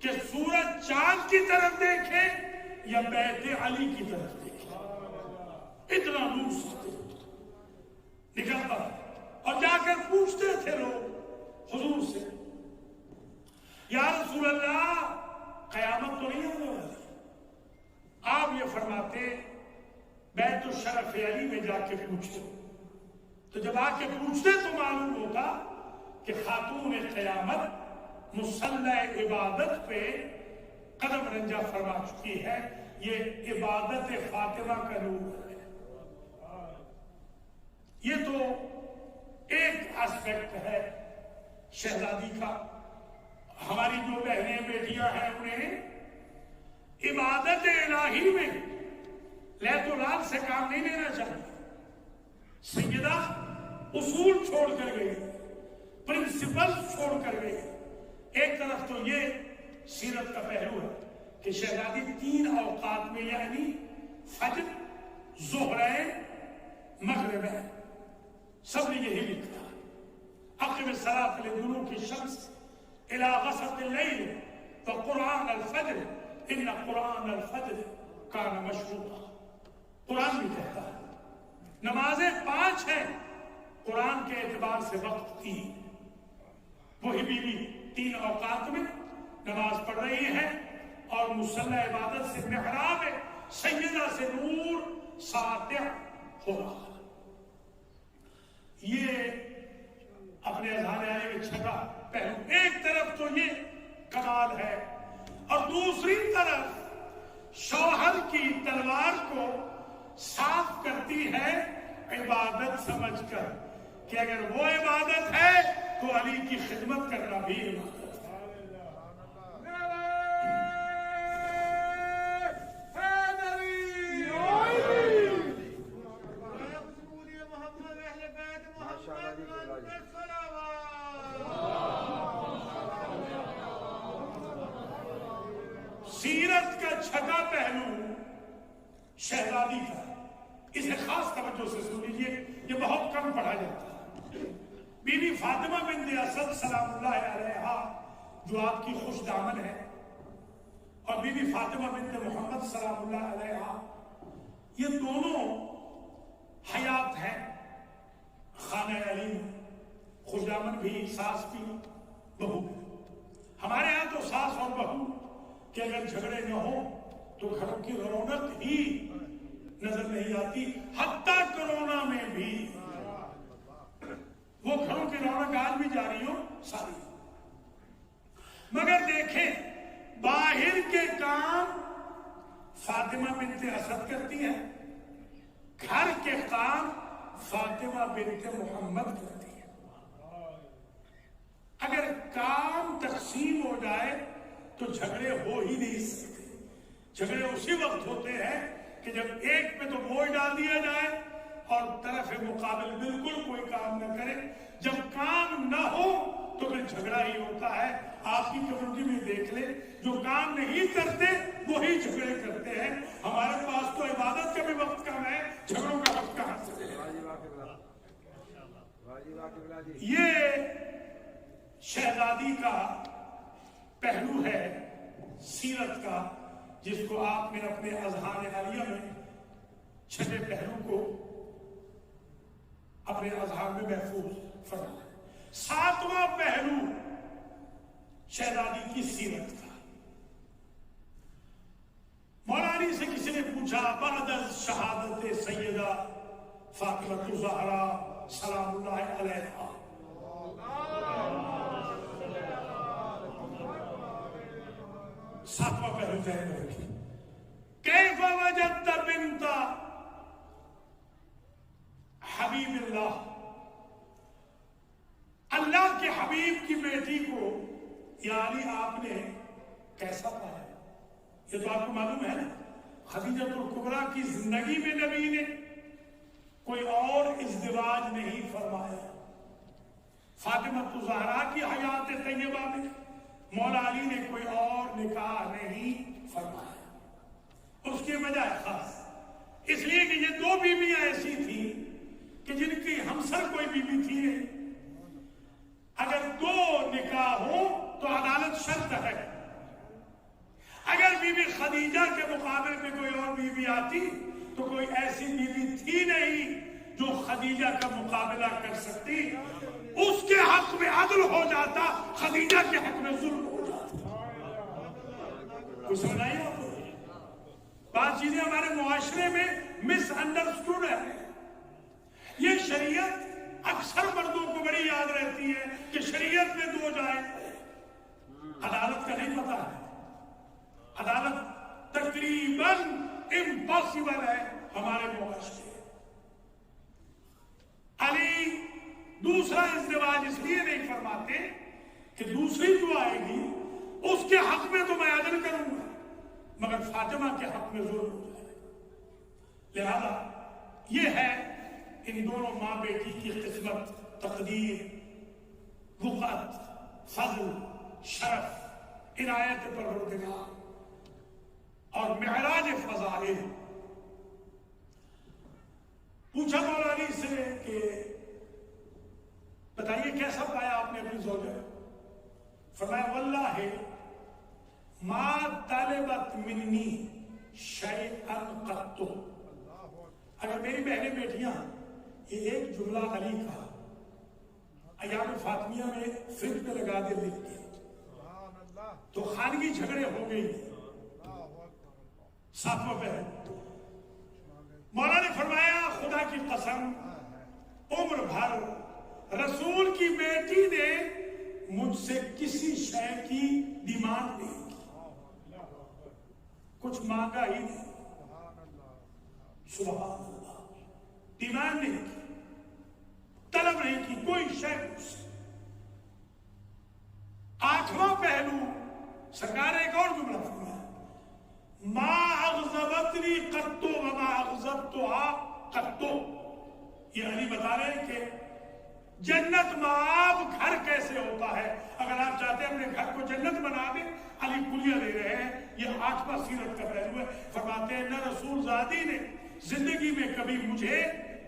کہ سورج چاند کی طرف دیکھے یا بیت علی کی طرف دیکھے، اتنا نور ساطع نکلتا. اور جا کر پوچھتے تھے لوگ حضور سے، یا رسول اللہ قیامت تو نہیں ہونے والی؟ آپ یہ فرماتے بیت الشرف علی میں جا کے پوچھتے. تو جب آ کے پوچھتے تو معلوم ہوتا کہ خاتون قیامت مصلح عبادت پہ قدم رنجہ فرما چکی ہے. یہ عبادت فاطمہ کا نور ہے. یہ تو ایک اسپیکٹ ہے شہزادی کا. ہماری جو بہنیں بیٹیاں ہیں انہیں عبادت الہی میں لیت و لال سے کام نہیں لینا چاہیے. سیدہ اصول چھوڑ کر گئی، پرنسپل چھوڑ کر گئی. ایک طرف تو یہ سیرت کا پہلو ہے کہ شہزادی 3 اوقات میں یعنی فجر، ظہرین، مغربین سب نے یہی لکھا. اقم الصلاۃ لدلوک الشمس الى غسق الليل وقرآن الفجر ان قرآن الفجر کان مشروطا. قرآن بھی کہتا ہے نمازیں 5 ہیں، قرآن کے اعتبار سے وقت 3. وہی بیوی 3 اوقات میں نماز پڑھ رہی ہے اور مصلح عبادت سے محراب سیدہ سے نور ساطع ہو رہا. یہ اپنے اذان عالیہ میں چھٹا پہلو. ایک طرف تو یہ کمال ہے اور دوسری طرف شوہر کی تلوار کو صاف کرتی ہے عبادت سمجھ کر کہ اگر وہ عبادت ہے تو علی کی خدمت کرنا بھی عبادت ہے. چھٹا پہلو شہزادی کا، اسے خاص توجہ سے سن لیجیے، یہ بہت کم پڑھا جاتا ہے۔ بی بی فاطمہ بنت اسد سلام اللہ علیہا جو آپ کی خوش دامن ہے، اور بی بی فاطمہ بنت محمد سلام اللہ علیہا، یہ دونوں حیات ہیں خانہ علی میں، خوش دامن بھی، ساس بھی، بہو بھی۔ ہمارے ہاں تو ساس اور بہو کہ اگر جھگڑے نہ ہو تو گھروں کی رونق ہی نظر نہیں آتی، حتیٰ کورونا میں بھی وہ گھروں کی رونق آج بھی جاری ہو ساری۔ مگر دیکھیں باہر کے کام فاطمہ بنت اسد کرتی ہیں، گھر کے کام فاطمہ بنت محمد کرتی ہے۔ اگر کام تقسیم ہو جائے تو جھگڑے ہو ہی نہیں سکتے۔ جھگڑے اسی وقت ہوتے ہیں کہ جب ایک پہ تو بوجھ ڈال دیا جائے اور طرف مقابل بالکل کوئی کام نہ کرے۔ جب کام نہ ہو تو پھر جھگڑا ہی ہوتا ہے۔ آپ کی کمیونٹی میں دیکھ لیں، جو کام نہیں کرتے وہی جھگڑے کرتے ہیں۔ ہمارے پاس تو عبادت کا بھی وقت کم ہے، جھگڑوں کا وقت کہاں سے؟ یہ شہزادی کا پہلو ہے سیرت کا، جس کو آپ نے اپنے اذہان عالیہ میں چھٹے پہلو کو اپنے اذہان میں محفوظ فرمایا۔ ساتواں پہلو شہزادی کی سیرت کا، مولانا سے کسی نے پوچھا بعد شہادت سیدہ فاطمہ الزہرا سلام اللہ علیہا، ساتواں پہلو ذہن میں رکھیے، کیف وجدت بنت حبیب اللہ، اللہ کے حبیب کی بیٹی کو یعنی آپ نے کیسا پایا؟ یہ تو آپ کو معلوم ہے نا، خدیجہ الکبریٰ کی زندگی میں نبی نے کوئی اور ازدواج نہیں فرمایا۔ فاطمہ الزہرا کی حیات طیبہ میں مولا علی نے کوئی اور نکاح نہیں فرمایا۔ اس کی وجہ خاص اس لیے کہ یہ دو بیویاں ایسی تھیں کہ جن کی ہمسر کوئی بیوی تھی نہیں۔ اگر دو نکاح ہو تو عدالت شرط ہے۔ اگر بی بی خدیجہ کے مقابل میں کوئی اور بیوی آتی تو کوئی ایسی بیوی تھی نہیں جو خدیجہ کا مقابلہ کر سکتی۔ اس کے حق میں عدل ہو جاتا، خدیجہ کے حق میں ظلم ہو جاتا۔ کچھ سمجھائیے آپ کو؟ بات چیزیں ہمارے معاشرے میں مس انڈرسٹوڈ ہے۔ یہ شریعت اکثر مردوں کو بڑی یاد رہتی ہے کہ شریعت میں دو جائیں، عدالت کا نہیں پتا ہے۔ عدالت تقریباً امپاسبل ہے ہمارے معاشرے۔ علی دوسرا ازدواج اس لیے نہیں فرماتے کہ دوسری جو آئے گی اس کے حق میں تو میں عدل کروں گا، مگر فاطمہ کے حق میں ظلم ہو جائے گا۔ لہذا یہ ہے ان دونوں ماں بیٹی کی قسمت، تقدیر، وقت، فضل، شرف، عنایت پروردگار اور معراج فضائل۔ پوچھا مولانا سے کہ بتائیے کیسا پایا آپ نے اپنی زوجہ؟ فرمایا واللہ ما طلبت منی شیئا قط، اگر میری بہنیں بیٹیاں یہ ایک جملہ علی کا ایام فاطمیہ میں فرق پہ لگا دے لکھ کے تو خانگی جھگڑے ہو گئی۔ ساتواں پہلو مولا نے فرمایا خدا کی قسم عمر بھر رسول کی بیٹی نے مجھ سے کسی شے کی ڈیمانڈ نہیں کی، کچھ مانگا ہی نہیں۔ سبحان اللہ، ڈیمانڈ نہیں کی، طلب نہیں کی کوئی شے مجھ سے۔ آٹھواں پہلو سرکار نے ایک اور جملہ فرمایا، ما اغضبتنی قط وما اغضبتها قط۔ یہ علی بتا رہے ہیں کہ جنت مآب گھر کیسے ہوتا ہے۔ اگر آپ چاہتے ہیں اپنے گھر کو جنت بنا دیں، علی کلیہ دے رہے ہیں، یہ 8واں سیرت کا پہلو ہے. فرماتے ہیں نہ رسول زادی نے زندگی میں کبھی مجھے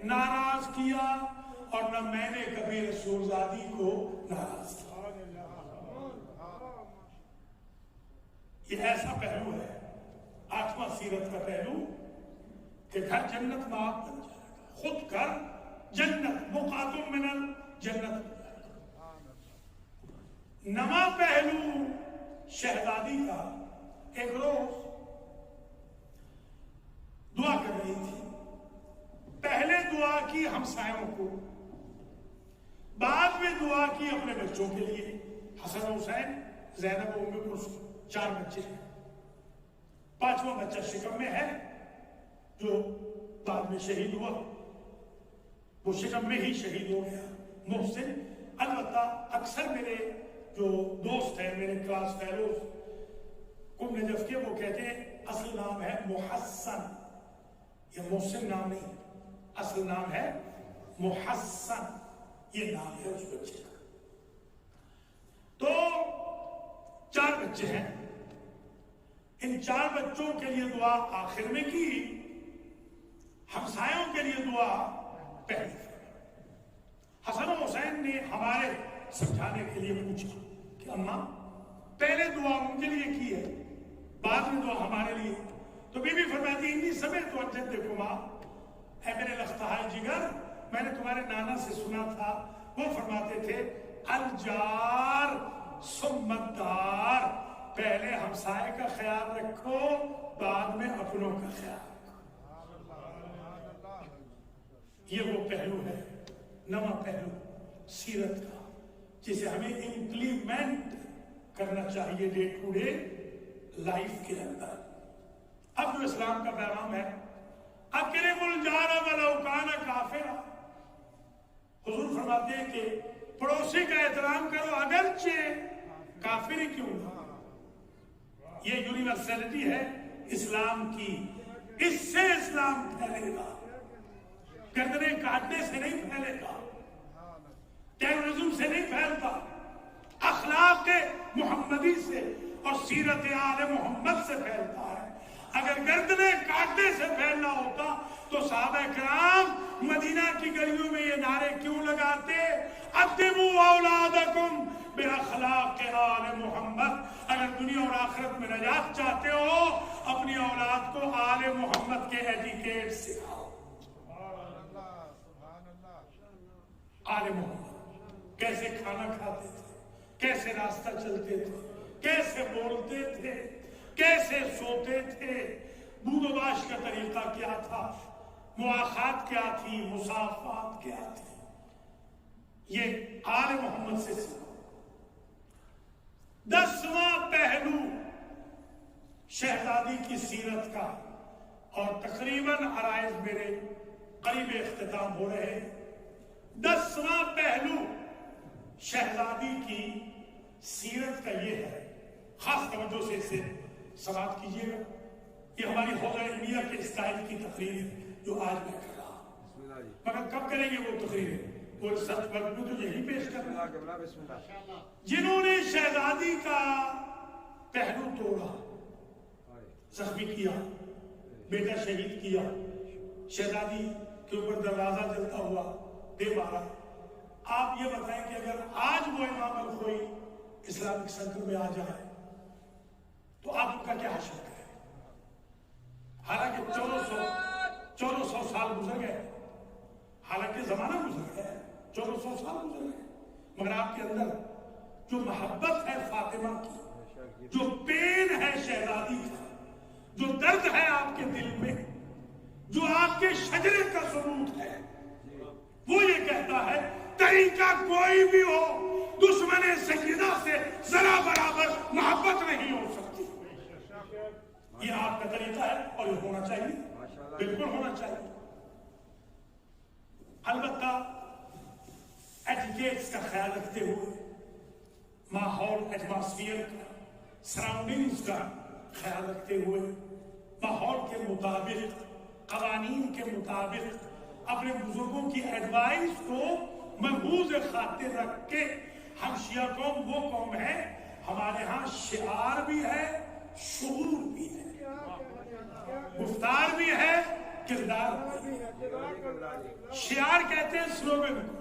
ناراض کیا اور نہ میں نے کبھی رسول زادی کو ناراض کیا. یہ ایسا پہلو ہے 8واں سیرت کا پہلو کہ گھر جنت میں آپ بن جائے گا. خود گھر جنت مقاتم من الجنت. نواں پہلو شہزادی کا. ایک روز دعا کر رہی تھی. پہلے دعا کی ہمسایوں کو, بعد میں دعا کی اپنے بچوں کے لیے. حسن حسین, زینب ام کلثوم, 4 بچے ہیں. 5واں بچہ شکم میں ہے جو بعد میں شہید ہوا. وہ شکم میں ہی شہید ہو گیا محسن. البتہ اکثر میرے جو دوست ہیں, میرے کلاس فیلوز کم نجف کے, وہ کہتے ہیں اصل نام ہے محسن. یہ محسن نام نہیں, اصل نام ہے محسن. یہ نام ہے اس بچے کا. تو 4 بچے ہیں. ان 4 بچوں کے لیے دعا آخر میں کی, ہمسایوں کے لیے دعا پہلے. حسن و حسین نے ہمارے سمجھانے کے لیے پوچھا کہ اماں پہلے دعا ان کے لیے کی ہے, بعد میں دعا ہمارے لیے. تو بی بی فرماتی انی سمعت عن جدکما, اے میرے لختہائے جگر, میں نے تمہارے نانا سے سنا تھا, وہ فرماتے تھے الجار ثم الدار, پہلے ہمسائے کا خیال رکھو, بعد میں اپنوں کا خیال رکھو. یہ وہ پہلو ہے, نواں پہلو سیرت کا, جسے ہمیں امپلیمنٹ کرنا چاہیے ڈے ٹو ڈے لائف کے اندر. اب جو اسلام کا پیغام ہے, اکرم الجار ولو کان کافرا, حضور فرماتے ہیں کہ پڑوسی کا احترام کرو اگرچہ کافر ہی کیوں نہ. یہ یونیورسلٹی ہے اسلام کی, اس سے اسلام پھیلے گا, گردنیں کاٹنے سے نہیں پھیلے گا, ٹیررزم سے نہیں پھیلتا, اخلاق محمدی سے اور سیرت آل محمد سے پھیلتا ہے. اگر گردنیں کاٹنے سے پھیلنا ہوتا تو صحابہ کرام مدینہ کی گلیوں میں یہ نعرے کیوں لگاتے, ادبوا اولادکم باخلاق آل محمد. اگر دنیا اور آخرت میں نجات چاہتے ہو, اپنی اولاد کو آل محمد کے ایٹیکیٹ سکھاؤ. آل محمد کیسے کھانا کھاتے تھے, کیسے راستہ چلتے تھے, کیسے بولتے تھے, کیسے سوتے تھے, بود و باش کا طریقہ کیا تھا, مواخات کیا تھی, مصافات کیا تھی. یہ آل محمد سے سیکھو. 10واں پہلو شہزادی کی سیرت کا, اور تقریباً عرائض میرے قریب اختتام ہو رہے ہیں. 10واں پہلو شہزادی کی سیرت کا یہ ہے, خاص توجہ سے اسے سماعت کیجیے گا. یہ ہماری حوضہ علمیہ کے اسٹائل کی تقریر ہے جو آج میں کر رہا ہوں, مگر کب کریں گے وہ تقریر, وہ سچ وقت میں تو یہی پیش کرنا. جنہوں نے شہزادی کا پہلو توڑا, زخمی کیا, بیٹا شہید کیا, شہزادی کے اوپر دروازہ جلتا ہوا دے مارا, آپ یہ بتائیں کہ اگر آج وہ امام الخوئی اسلامک سینٹر میں آ جائے تو آپ ان کا کیا حشر کریں؟ حالانکہ 1400 سال گزر گئے, حالانکہ زمانہ گزر گیا, 1400 سال گزر گئے, مگر آپ کے اندر جو محبت ہے فاطمہ کی, جو پین ہے شہزادی کا, جو درد ہے آپ کے دل میں, جو آپ کے شجرے کا ثبوت ہے, وہ یہ کہتا ہے طریقہ کوئی بھی ہو, دشمن سیدہ سے ذرا برابر محبت نہیں ہو سکتی. یہ آپ کا طریقہ ہے اور یہ ہونا چاہیے, بالکل ہونا چاہیے. البتہ ایٹیکیٹس کا خیال رکھتے ہوئے, ماحول ایٹماسفیئر کا, سراؤنڈنگز کا خیال رکھتے ہوئے, ماحول کے مطابق, قوانین کے مطابق, اپنے بزرگوں کی ایڈوائس کو محفوظ خاطر رکھ کے, ہم شیعہ قوم وہ قوم ہے, ہمارے ہاں شعار بھی ہے, شعور بھی ہے، گفتار بھی ہے، کردار بھی ہے۔ شعار کہتے ہیں سلوگن کو،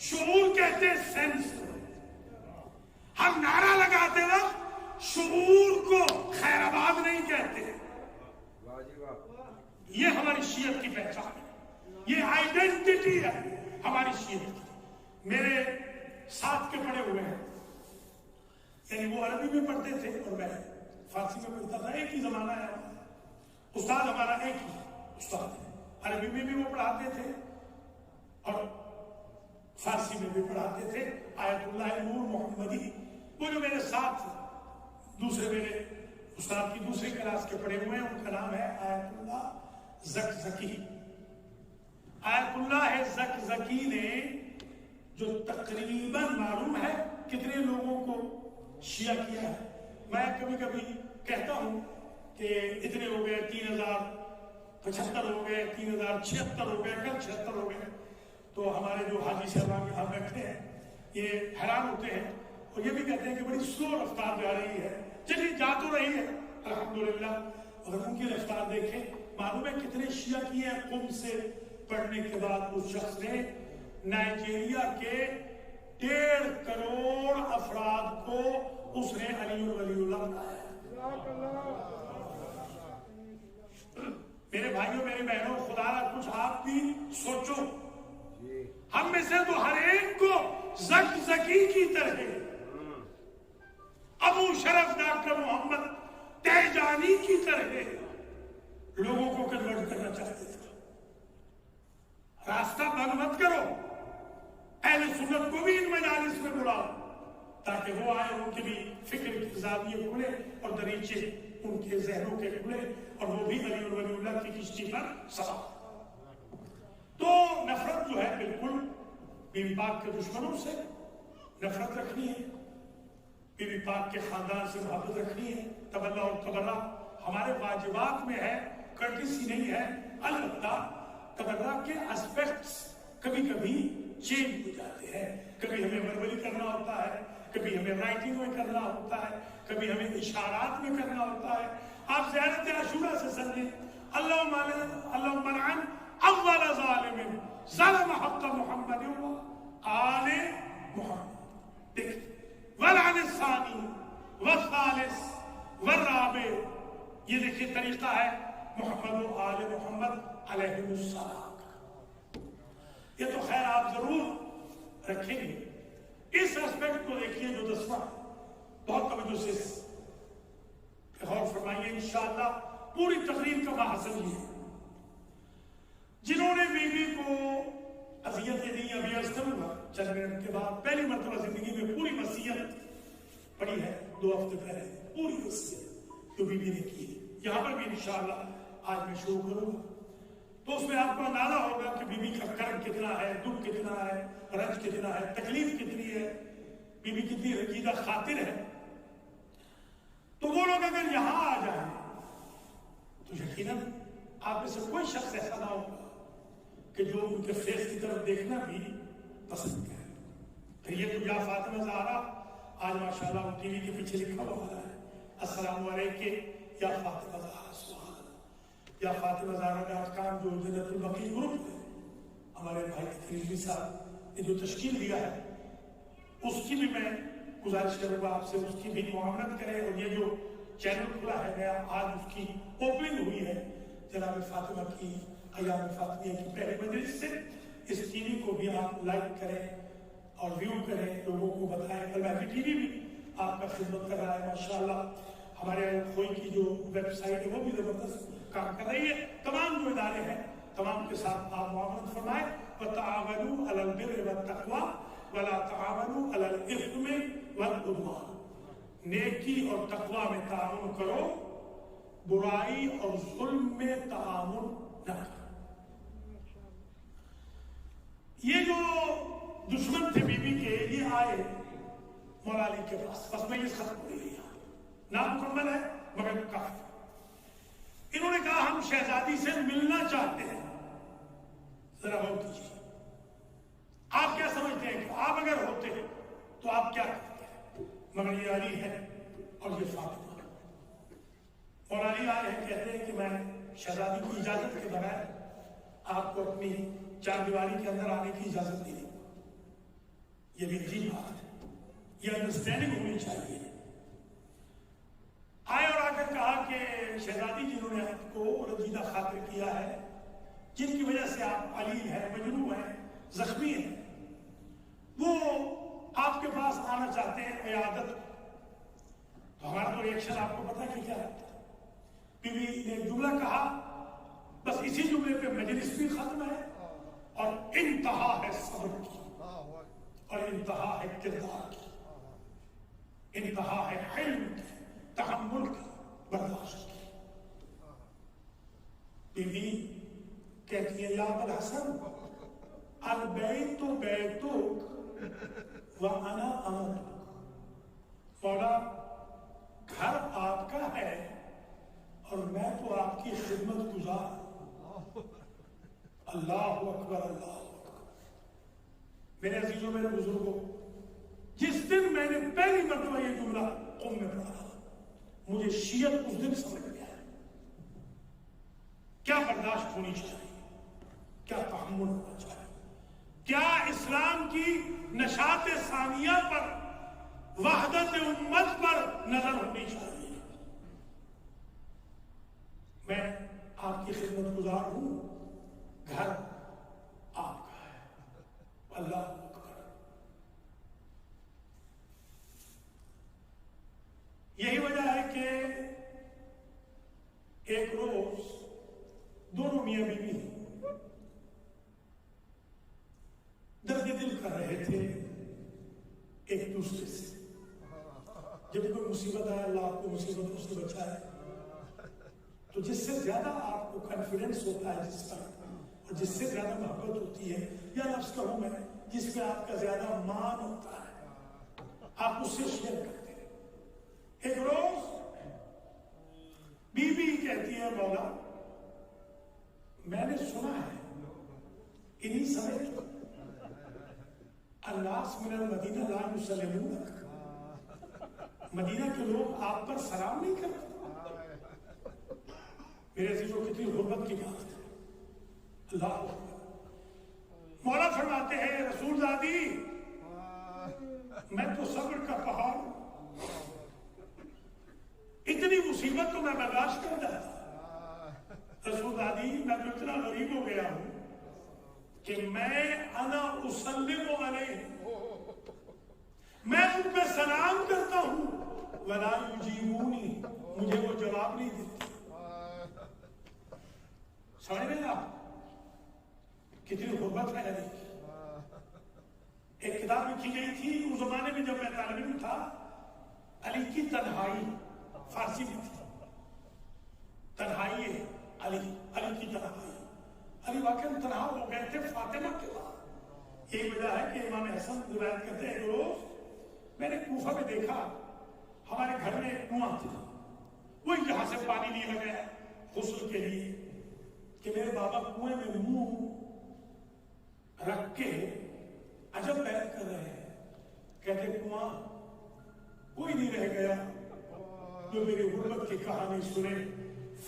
شعور کہتے ہیں سینس کو۔ ہم نعرہ لگاتے وقت شعور کو خیر آباد نہیں کہتے، یہ ہماری شیعت کی پہچان ہے، یہ آئیڈینٹی ہے ہماری شیعت کی۔ میرے ساتھ کے پڑھے ہوئے ہیں، یعنی وہ عربی میں پڑھتے تھے اور میں فارسی میں پڑھتا تھا، ایک ہی زمانہ ہے، استاد ہمارا ایک ہی استاد ہے، عربی میں بھی وہ پڑھاتے تھے اور فارسی میں بھی پڑھاتے تھے، آیت اللہ نور محمدی۔ وہ جو میرے ساتھ دوسرے میرے استاد کی دوسری کلاس کے پڑھے ہوئے ہیں، ان کا نام ہے آیت اللہ زکزکی۔ آیت اللہ زکزکی نے جو تقریباً معلوم ہے کتنے لوگوں کو شیعہ کیا ہے، میں کبھی کبھی کہتا ہوں کہ اتنے ہو گئے، 3075 ہو گئے، 3076 ہو گئے، کل 76 ہو گئے، تو ہمارے جو حاجی صاحبان یہاں بیٹھے ہیں یہ حیران ہوتے ہیں اور یہ بھی کہتے ہیں کہ بڑی سلو رفتار جا رہی ہے۔ چلیے جا تو رہی ہے الحمدللہ، اور ان کی رفتار دیکھیں، معلوم ہے کتنے شیعہ کیے ہیں۔ قم سے پڑھنے کے بعد اس شخص نے نائجیریا کے 1.5 کروڑ افراد کو اس نے علی ولی اللہ بنایا۔ میرے بھائیوں میری بہنوں، خدا را کچھ آپ بھی سوچو، ہم میں سے تو ہر ایک کو زکزکی کی طرح ابو شرف ڈاکٹر محمد تیجانی کی طرح لوگوں کو کنورٹ کرنا چاہتے تھے۔ راستہ بند مت کرو، اہل سنت کو بھی ان مجالس میں بلاؤ تاکہ وہ آئے، ان کی بھی فکر کی زاویے کھلے اور دریچے ان کے ذہنوں کے کھلے اور وہ بھی علی ولی اللہ کی کشتی پر سوار۔ تو نفرت جو ہے بالکل بی بی پاک کے دشمنوں سے نفرت رکھنی ہے، بی بی پاک کے خاندان سے محبت رکھنی ہے۔ تبلا اور تبرہ ہمارے واجبات میں ہے، کرٹیسی نہیں ہے۔ البتہ تبرہ کے اسپیکٹس کبھی کبھی چینج ہو جاتے ہیں، کبھی ہمیں وربلی کرنا ہوتا ہے، کبھی ہمیں رائٹنگ میں کرنا ہوتا ہے، کبھی ہمیں اشارات میں کرنا ہوتا ہے۔ آپ زیارت عاشورہ سے سمجھیں، اللہم لعن اول ظالم ظلم حق محمد آل محمد، دیکھیں، ولعن الثانی والثالث والرابع، یہ دیکھیں طریقہ ہے محمد و آل محمد علیہ السلام کا۔ یہ تو خیر آپ ضرور رکھیں گے، اس اسپیکٹ کو دیکھیے جو 10واں، بہت توجہ سے غور فرمائیے، انشاءاللہ پوری تقریر کا محاصل یہ ہے۔ جنہوں نے بیوی کو اذیتیں دی، ابھی عرض کروں گا چند منٹ کے بعد، پہلی مرتبہ زندگی میں پوری وصیت پڑھی ہے 2 ہفتے پہلے، پوری وصیت جو بیوی نے کی ہے، یہاں پر بھی انشاءاللہ آج میں شروع کروں گا۔ تو اس میں آپ کو اندازہ ہوگا کہ بیوی کا کرب کتنا ہے، دکھ کتنا ہے، رنج کتنا ہے، تکلیف کتنی ہے، بیوی کتنی رنجیدہ خاطر ہے۔ تو وہ لوگ اگر یہاں آ جائیں تو یقیناً آپ میں سے کوئی شخص ایسا نہ ہوگا کہ جو ان کے فیس کی طرف دیکھنا بھی پسند کرے۔ پھر یہ تو یا فاطمہ زہرا، آج ماشاءاللہ ان ٹی وی کے پیچھے لکھا ہوا ہے السلام علیکم یا فاطمہ زہرا، سبحان اللہ، یا فاطمہ زہرا.com جو جنت البقیع گروپ ہے، ہمارے بھائی رضوی صاحب نے جو تشکیل دیا ہے، اس کی بھی میں گزارش کروں گا آپ سے، اس کی بھی معاونت کریں۔ اور یہ جو چینل کھلا ہے نیا، آج اس کی اوپننگ ہوئی ہے جناب فاطمہ کی ایام فاطمیہ کی پہلے مجلس سے، اس ٹی وی کو بھی آپ لائک کریں اور ویو کریں، لوگوں کو بتائیں۔ الباقی ٹی وی بھی آپ کا خدمت کر رہا ہے ماشاءاللہ، ہمارے خوئی کی جو ویب سائٹ ہے وہ بھی زبردست کام کر رہی ہے۔ تمام جو ادارے ہیں تمام کے ساتھ آپ معاونت فرمائیں، وَتَعَاوَنُوا عَلَى الْبِرِّ وَالتَّقْوَىٰ وَلَا تَعَاوَنُوا عَلَى الْإِثْمِ وَالْعُدْوَانِ، نیکی اور تقویٰ میں تعاون کرو، برائی اور ظلم میں تعاون نہ کرو۔ یہ جو دشمن تھے بیوی کے، یہ آئے مولا علی کے پاس، بس میں یہ ختم ہو رہی ہے، نامکمل ہے مگر کافی۔ انہوں نے کہا ہم شہزادی سے ملنا چاہتے ہیں، ذرا غور کیجیے، آپ کیا سمجھتے ہیں کہ آپ اگر ہوتے تو آپ کیا کرتے ہیں؟ مگر یہ علی ہے اور یہ فاطمہ، مولانا آئے ہیں کہتے ہیں کہ میں شہزادی کی اجازت کے بغیر آپ کو اپنی چار دیواری کے اندر آنے کی اجازت نہیں دوں. یہ بھی عجیب بات ہے, یہ انڈرسٹینڈنگ ہونی چاہیے. آئے اور آ کر کہا کہ شہزادی جنہوں نے آپ کو رنجیدہ خاطر کیا ہے, جن کی وجہ سے آپ علیل ہیں, مجروح ہیں, زخمی ہیں, وہ آپ کے پاس آنا چاہتے ہیں عیادت. تو ہمارا تو ریئیکشن آپ کو پتا کہ کیا ہے. بی بی نے ایک جملہ کہا, بس اسی جملے پہ مجلس بھی ختم ہے اور انتہا ہے صبر کی اور انتہا ہے کردار کی, انتہا ہے حلم کی, تحمل کی, برداشت کی. بی بی کہتی ہے یا ابوالحسن البیت بیتک وانا امرک. مولا گھر آپ کا ہے اور میں تو آپ کی خدمت گزار. اللہ اکبر, اللہ اکبر. میرے عزیزوں, میرے بزرگوں, جس دن میں نے پہلی مرتبہ یہ جملہ قوم میں پڑھا, مجھے شیعت اس دن سمجھ گیا. کیا برداشت ہونی چاہیے, کیا تحمل ہونا چاہیے, کیا اسلام کی نشاط ثانیہ پر, وحدت امت پر نظر ہونی چاہیے. میں آپ کی خدمت گزار ہوں, گھر آپ کا ہے. اللہ اکبر. یہی وجہ ہے کہ ایک روز دونوں میاں بیوی درد دل کر رہے تھے ایک دوسرے سے. جب کوئی مصیبت آئے, اللہ آپ کو مصیبتوں سے بچائے, تو جس سے زیادہ آپ کو کانفیڈنس ہوتا ہے جس پر, اور جس سے زیادہ محبت ہوتی ہے, یا لفظ کہوں میں, جس پہ آپ کا زیادہ مان ہوتا ہے, آپ اس سے شیئر کرتے ہیں. ایک روز بی بی کہتی ہے مولا میں نے سنا ہے انہی سمے الناس من المدینہ لا یسلمونک, مدینہ کے لوگ آپ پر سلام نہیں کرتے. میرے عزیزوں کتنی غربت کی بات ہے. اللہ مولا فرماتے ہیں رسول زادی میں تو صبر کا پہاڑ, اتنی مصیبت تو میں برداشت کر جاتا. رسول زادی میں تو اتنا غریب ہو گیا ہوں کہ میں انا اسلم علیہ, میں ان پہ سلام کرتا ہوں, ولا یجیبونی, مجھے وہ جواب نہیں دیتے. سمجھ رہے آپ کتنی غربت ہے علی کی. ایک کتاب لکھی گئی تھی اس زمانے میں جب میں طالب علم تھا, علی کی تنہائی, فارسی میں تھی. تنہائی ہے علی, علی کی تنہائی. علی واقعی تنہا ہو گئے تھے فاطمہ کے بعد. یہی وجہ ہے کہ امام حسن روایت کرتے ہیں, روز میں نے کوفہ میں دیکھا ہمارے گھر میں ایک کنواں تھا, وہ یہاں سے پانی نہیں لگایا غسل کے لیے, کہ میرے بابا کنویں میں منہ رکھ کے عجب بیان کر رہے ہیں. کہتے کنواں کوئی نہیں رہ گیا جو میری غربت کی کہانی سنے.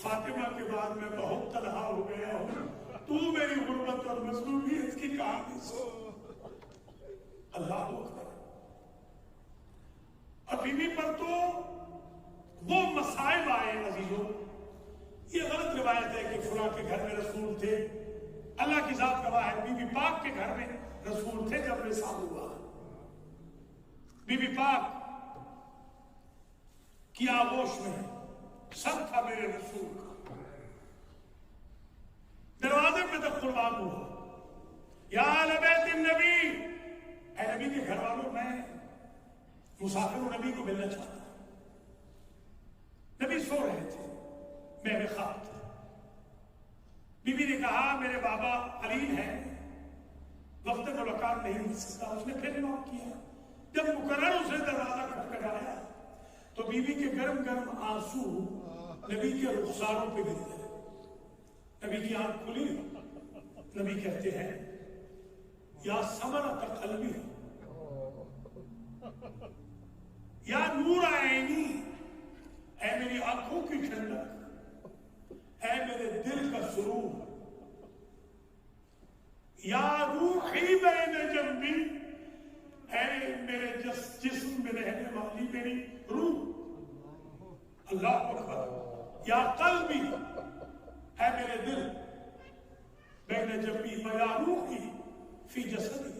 فاطمہ کے بعد میں بہت تنہا ہو گیا ہوں, تو میری غربت اور مظلومیت کی کہانی سن. اللہ اکبر. اور بی بی پر تو وہ مصائب آئے عزیزوں. یہ غلط روایت ہے کہ فلاں کے گھر میں رسول تھے. اللہ کی ذات گواہ ہے, بی بی پاک کے گھر میں رسول تھے جب وصال ہوا. بی بی پاک کی آغوش میں سب تھا میرے رسول کا. دروازے پہ تک قربان ہوا, یا اہل بیت النبی, اے نبی کے گھر والوں, میں مسافر ہوں, نبی کو ملنا چاہتا ہوں. نبی سو رہے تھے, میں بے خواب تھا. بی بی نے کہا میرے بابا علیل ہیں, وقت ملاقات نہیں مل سکتا. اس نے پھر نوٹ کیا. جب مقرر اسے دروازہ کھٹکھٹایا تو بی بی کے گرم گرم آنسو نبی کے رخساروں پہ گر گئے. نبی کی آنکھ کھلی. نبی کہتے ہیں یا ثمرۃ قلبی, یا نور عینی, اے میری آنکھوں کی ٹھنڈک, جی میری روح، اللہ اکبر، یا قلبی، اے میرے دل، بین جبی و یا روحی فی جسدی،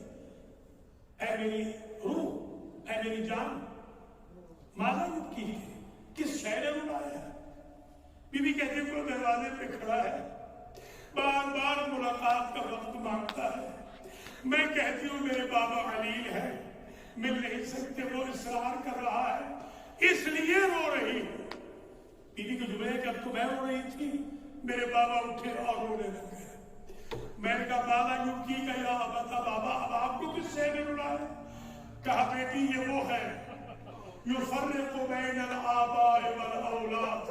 اے میری روح، اے میری جان، ماذا یبکی ہے، کس شے نے رلایا ہے؟ بی بی کہتے ہیں کوئی دروازے پہ کھڑا ہے، بار بار ملاقات کا وقت مانگتا ہے، میں کہتی ہوں میرے بابا علیل ہے، مل نہیں سکتے، وہ اصرار کر رہا ہے، اس لیے رو رہی ہوں۔ بی بی کے جملے کہ اب تو میں رو رہی تھی، میرے بابا اٹھے اور رونے لگ گئے۔ میں نے کہا بابا یبکی کا یا ابتا، بابا اب آپ کو کس سے نے رلایا؟ کہا بیٹی یہ وہ ہے یفرق بین الآباء والاولاد،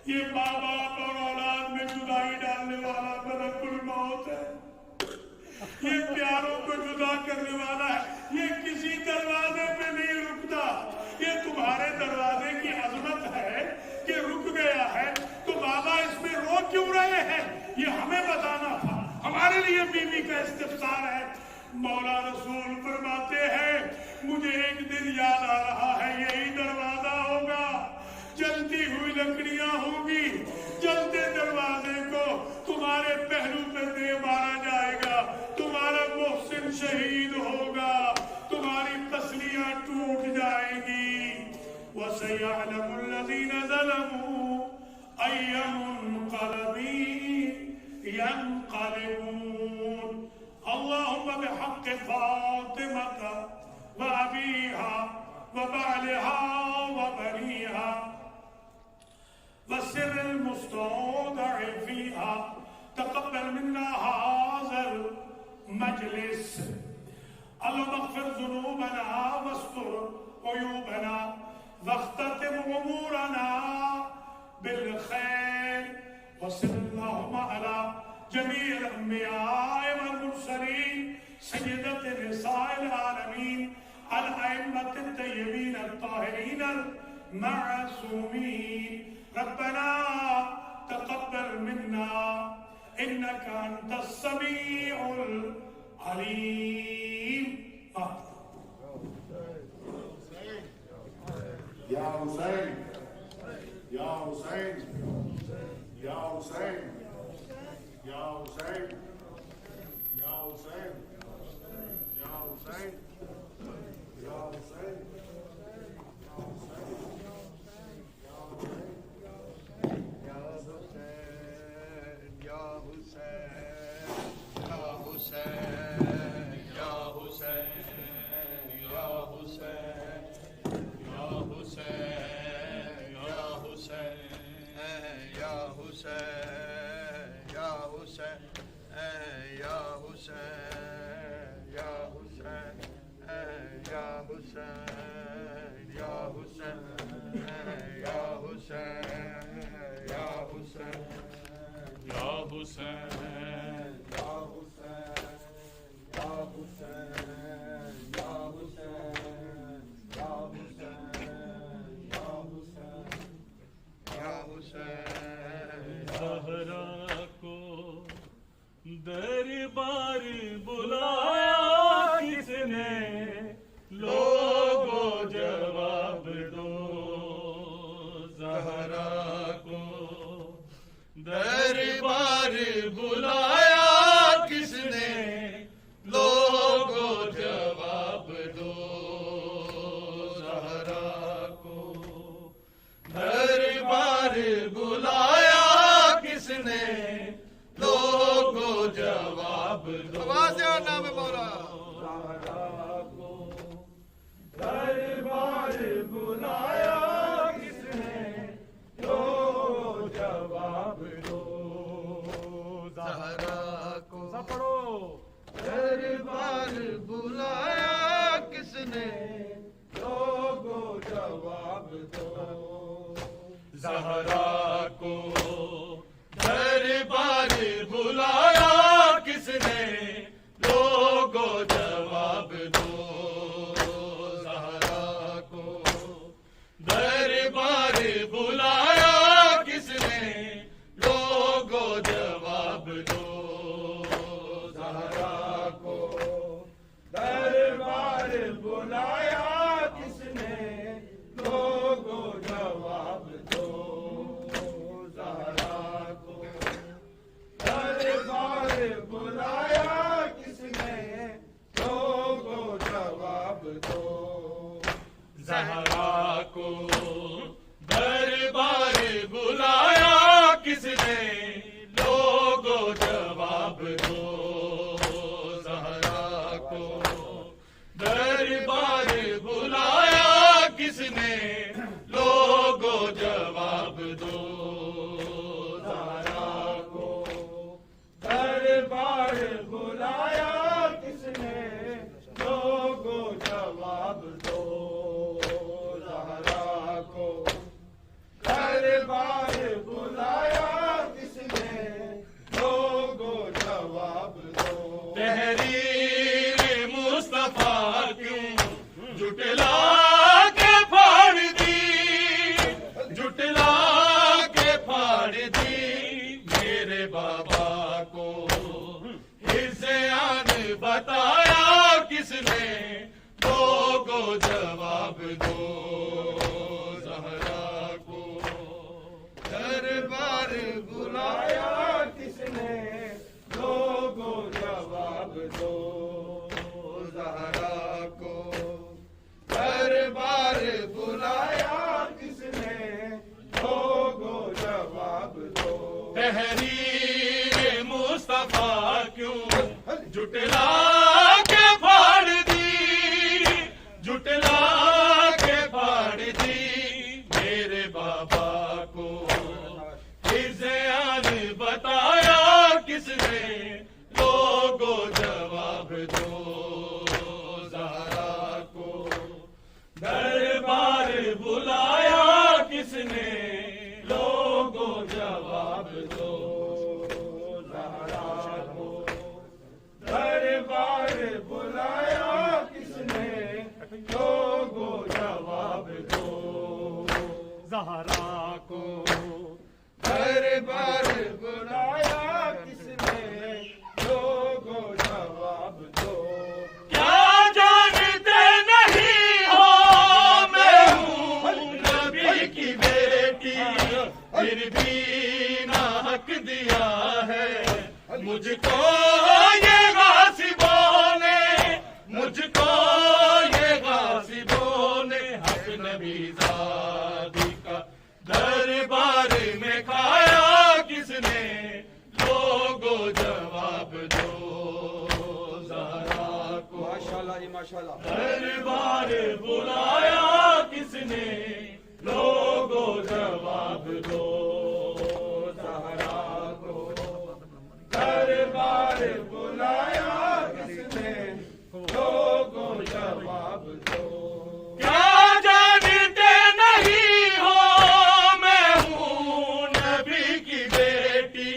یہ ماں باپ اور اولاد میں جدائی ڈالنے والا ملک الموت ہے، یہ پیاروں کو جدا کرنے والا ہے، یہ کسی دروازے پہ نہیں رکتا، یہ تمہارے دروازے کی عظمت ہے کہ رک گیا ہے، تو بابا اس میں رو کیوں رہے ہیں؟ یہ ہمیں بتانا تھا، ہمارے لیے بیوی کا استفسار ہے۔ مولا رسول فرماتے ہیں مجھے ایک دن یاد آ رہا ہے یہی دروازہ ہوگا، جلتی ہوئی لکڑیاں ہوں گی، جلتے دروازے کو تمہارے پہلو پہ دے مارا جائے گا، تمہارا محسن شہید ہوگا، تمہاری پسلیاں ٹوٹ جائیں گی۔ وَسَيَعْلَمُ الَّذِينَ ظَلَمُوا أَيَّ مُنْقَلَبٍ يَنْقَلِبُونَ۔ اللهم بحق فاطمة وأبيها وبعلها وبنيها والسر المستودع فيها تقبل منا هذا المجلس، اللهم اغفر ذنوبنا واستر عيوبنا واختتم أمورنا بالخير، وصل اللهم على جميع الأنبياء والمرسلين سيدة نساء العالمين الأئمة الطيبين الطاهرين المعصومين، ربنا تقبل منا إنك أنت السميع العليم۔ یا حسین، یا حسین، یا حسین، یا حسین، یا حسین، یا حسین، یا حسین، زہرا کو دربار بلایا کس نے، لوگو جواب دو، زہرا کو دربار بلایا کس نے، لوگو جواب دو، زہرا کو دربار بلایا کس نے، لوگو جواب دو، آواز نام مولا، زہرا کو دربار بلایا کس نے، لوگو جواب دو، زہرا کو پڑھو، دربار بلایا کس نے، لوگو جواب دو، زہرا کو دربار بلایا کس نے، لوگو جواب دو، زہرا کو دربار بلایا کس نے، لوگو جواب دو، زہرا کو دربار بلایا کس نے، کو دربار بلایا کس نے لوگوں جواب دو زہرا کو دربار بلایا کس نے لوگوں جواب دو زہرا کو دربار بلایا کس نے لوگوں جواب دو زہرا کو دربار بلایا کس نے لوگوں جواب دو تحریر مصطفیٰ کیوں جھٹلا کے پھاڑ دی جھٹلا کے پھاڑ دی میرے بابا کو حسین بتایا کس نے لوگوں جواب دو زہرا کو دربار بلایا کس نے لوگوں جواب دو زہرا کو دربار بلایا کس نے لوگوں جواب دو تحریر مصطفیٰ کیوں جھٹلا کے پھاڑ دی جھٹلا کے پھاڑ دی میرے بابا کو حسین بتایا کس نے لوگوں جواب دو زہرا کو دربار بلایا کس نے لوگوں جواب دو زہرا کو دربار بلایا کس نے لوگوں جواب دو زہرا کو دربار بلایا کس نے لوگوں جواب دو کیا جانتے نہیں ہو میں ہوں نبی کی بیٹی پھر بھی نہ حق دیا ہے مجھ کو یہ غاصبوں نے مجھ کو یہ غاصبوں نے حق نبی زادی کا دربار میں کھایا کس نے لوگوں جواب دو زہرا کو ماشاءاللہ جی ماشاءاللہ دربار بلایا کس نے لوگوں جواب دو زہرا کو دربار بلایا کس نے لوگوں جواب دو کیا جانتے نہیں ہو میں ہوں نبی کی بیٹی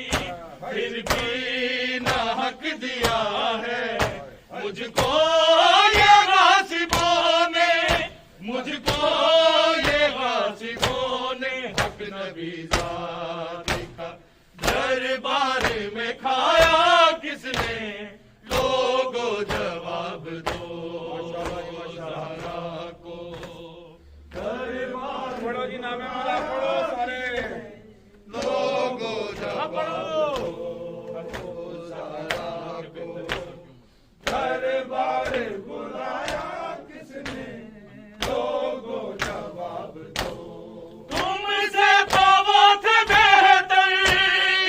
پھر بھی نہ حق دیا ہے مجھ کو یہ غاصبوں نے مجھ کو یہ غاصبوں نے حق نبی ذاتی کا دربار میں کھایا کس نے لوگوں جواب دو زہرا کو دربار پڑھو جی نام والا پڑھو سارے لوگوں جواب دو زہرا کو دربار بلایا کس نے لوگوں جواب دو تم سے تو وہ تھے بہتر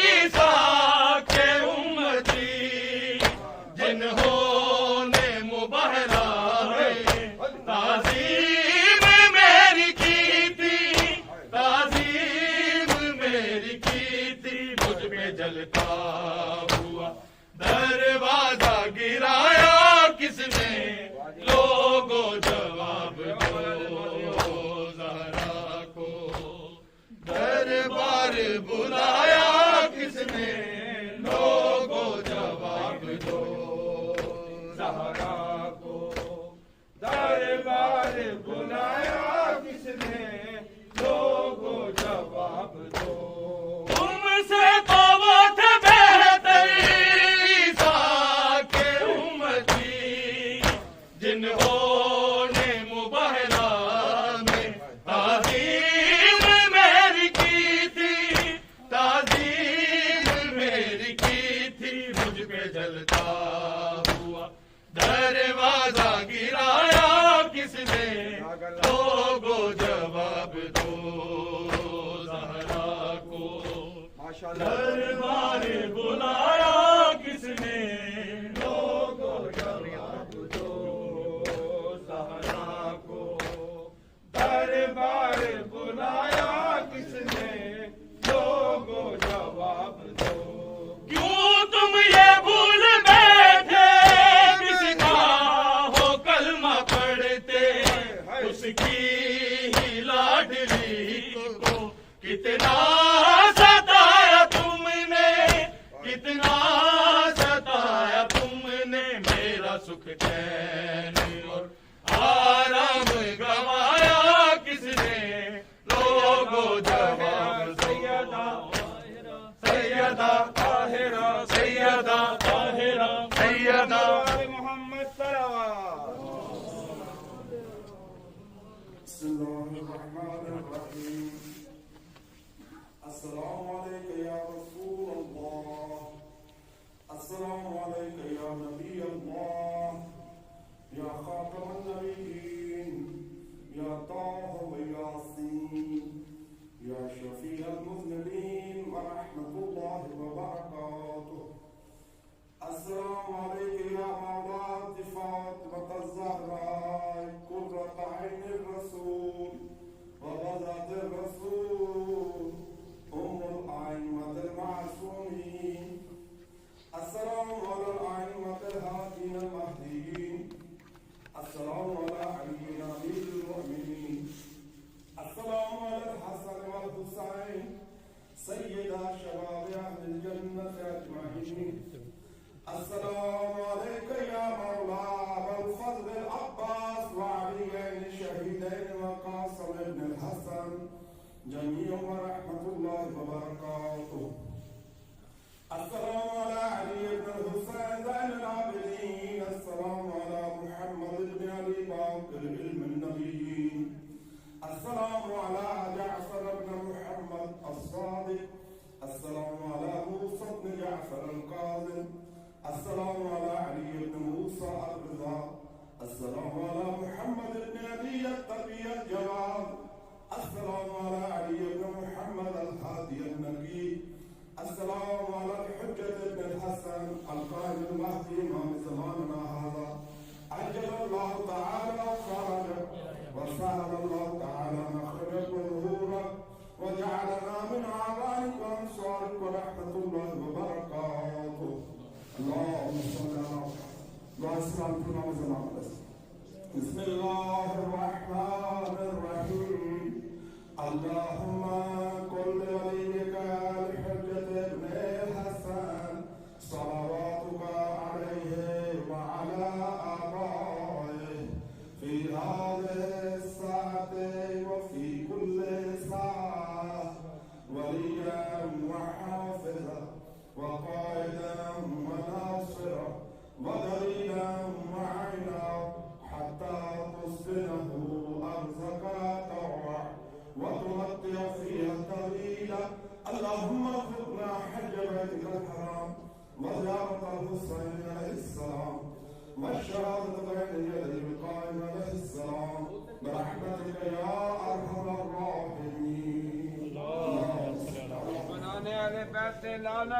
عیسیٰ کے امتی جنہوں نے مباہلا ہے تعظیم میری کی تھی دربار بلایا کس نے لوگوں جواب دو زہرا کو دربار بلایا کس نے لوگوں جواب دو کیوں تم یہ بھول بیٹھے کس کا ہو کلمہ پڑھتے اس کی ہی لاڈلی کو کتنا ستایا تم نے کتنا ستایا تم نے میرا سکھ چین اور آرام گوایا کس نے لوگوں جواب سیدہ سیدہ طاہرہ سیدہ طاہرہ سیدہ محمد صلوات. بسم الله الرحمن الرحيم. السلام عليك يا رسول الله. السلام عليك يا نبي الله. يا خاتم النبيين. يا طه وياسين. يا شفيع المذنبين ورحمة الله وبركاته. السلام عليك يا مولاة فاطمة الزهراء قرة عين الرسول وغزة الرسول أم الأئمة المعصومين. السلام على الأئمة الهادين المهديين. السلام على علي نبي المؤمنين. السلام على الحسن والحسين سيدا شباب أهل الجنة أجمعين. السلام عليك يا مولا أبا الفضل العباس وعليين الشهيدين وقاسم بن الحسن جميعا ورحمة الله وبركاته. السلام على علي بن الحسين زين العابدين. السلام على محمد بن أبي بكر علم النبيين. السلام على جعفر بن محمد الصادق. السلام على موسى بن جعفر الكاظم. السلام على علي بن موسى الرضا. السلام على محمد بن علي التقي الجواد. السلام على علي بن محمد الهادي النبي. السلام على الحجة بن الحسن القائد المهدي إمام زماننا هذا عجل الله تعالى فرجه وسهل الله تعالى مخرجه وظهوره وجعلنا من أعوانك وأنصارك ورحمة الله وبركاته. اللهم صل على محمد. بسم الله الرحمن الرحيم. اللهم كل وليك الحجة ابن الحسن صلواتك عليه وعلى آبائه في هذه الساعة وفي كل ساعة وليا وحافظا وقائدا وناصرا ودليلا وعينا حتى تسكنه أرزك طوعا وتمطر فيها طويلا. اللهم ارزقنا حج بيتك الحرام وزيارة الحسين عليه السلام والشهادة بين يدي القائم عليه السلام برحمتك يا أرحم الراحمين. بنانے والے پیسے لانا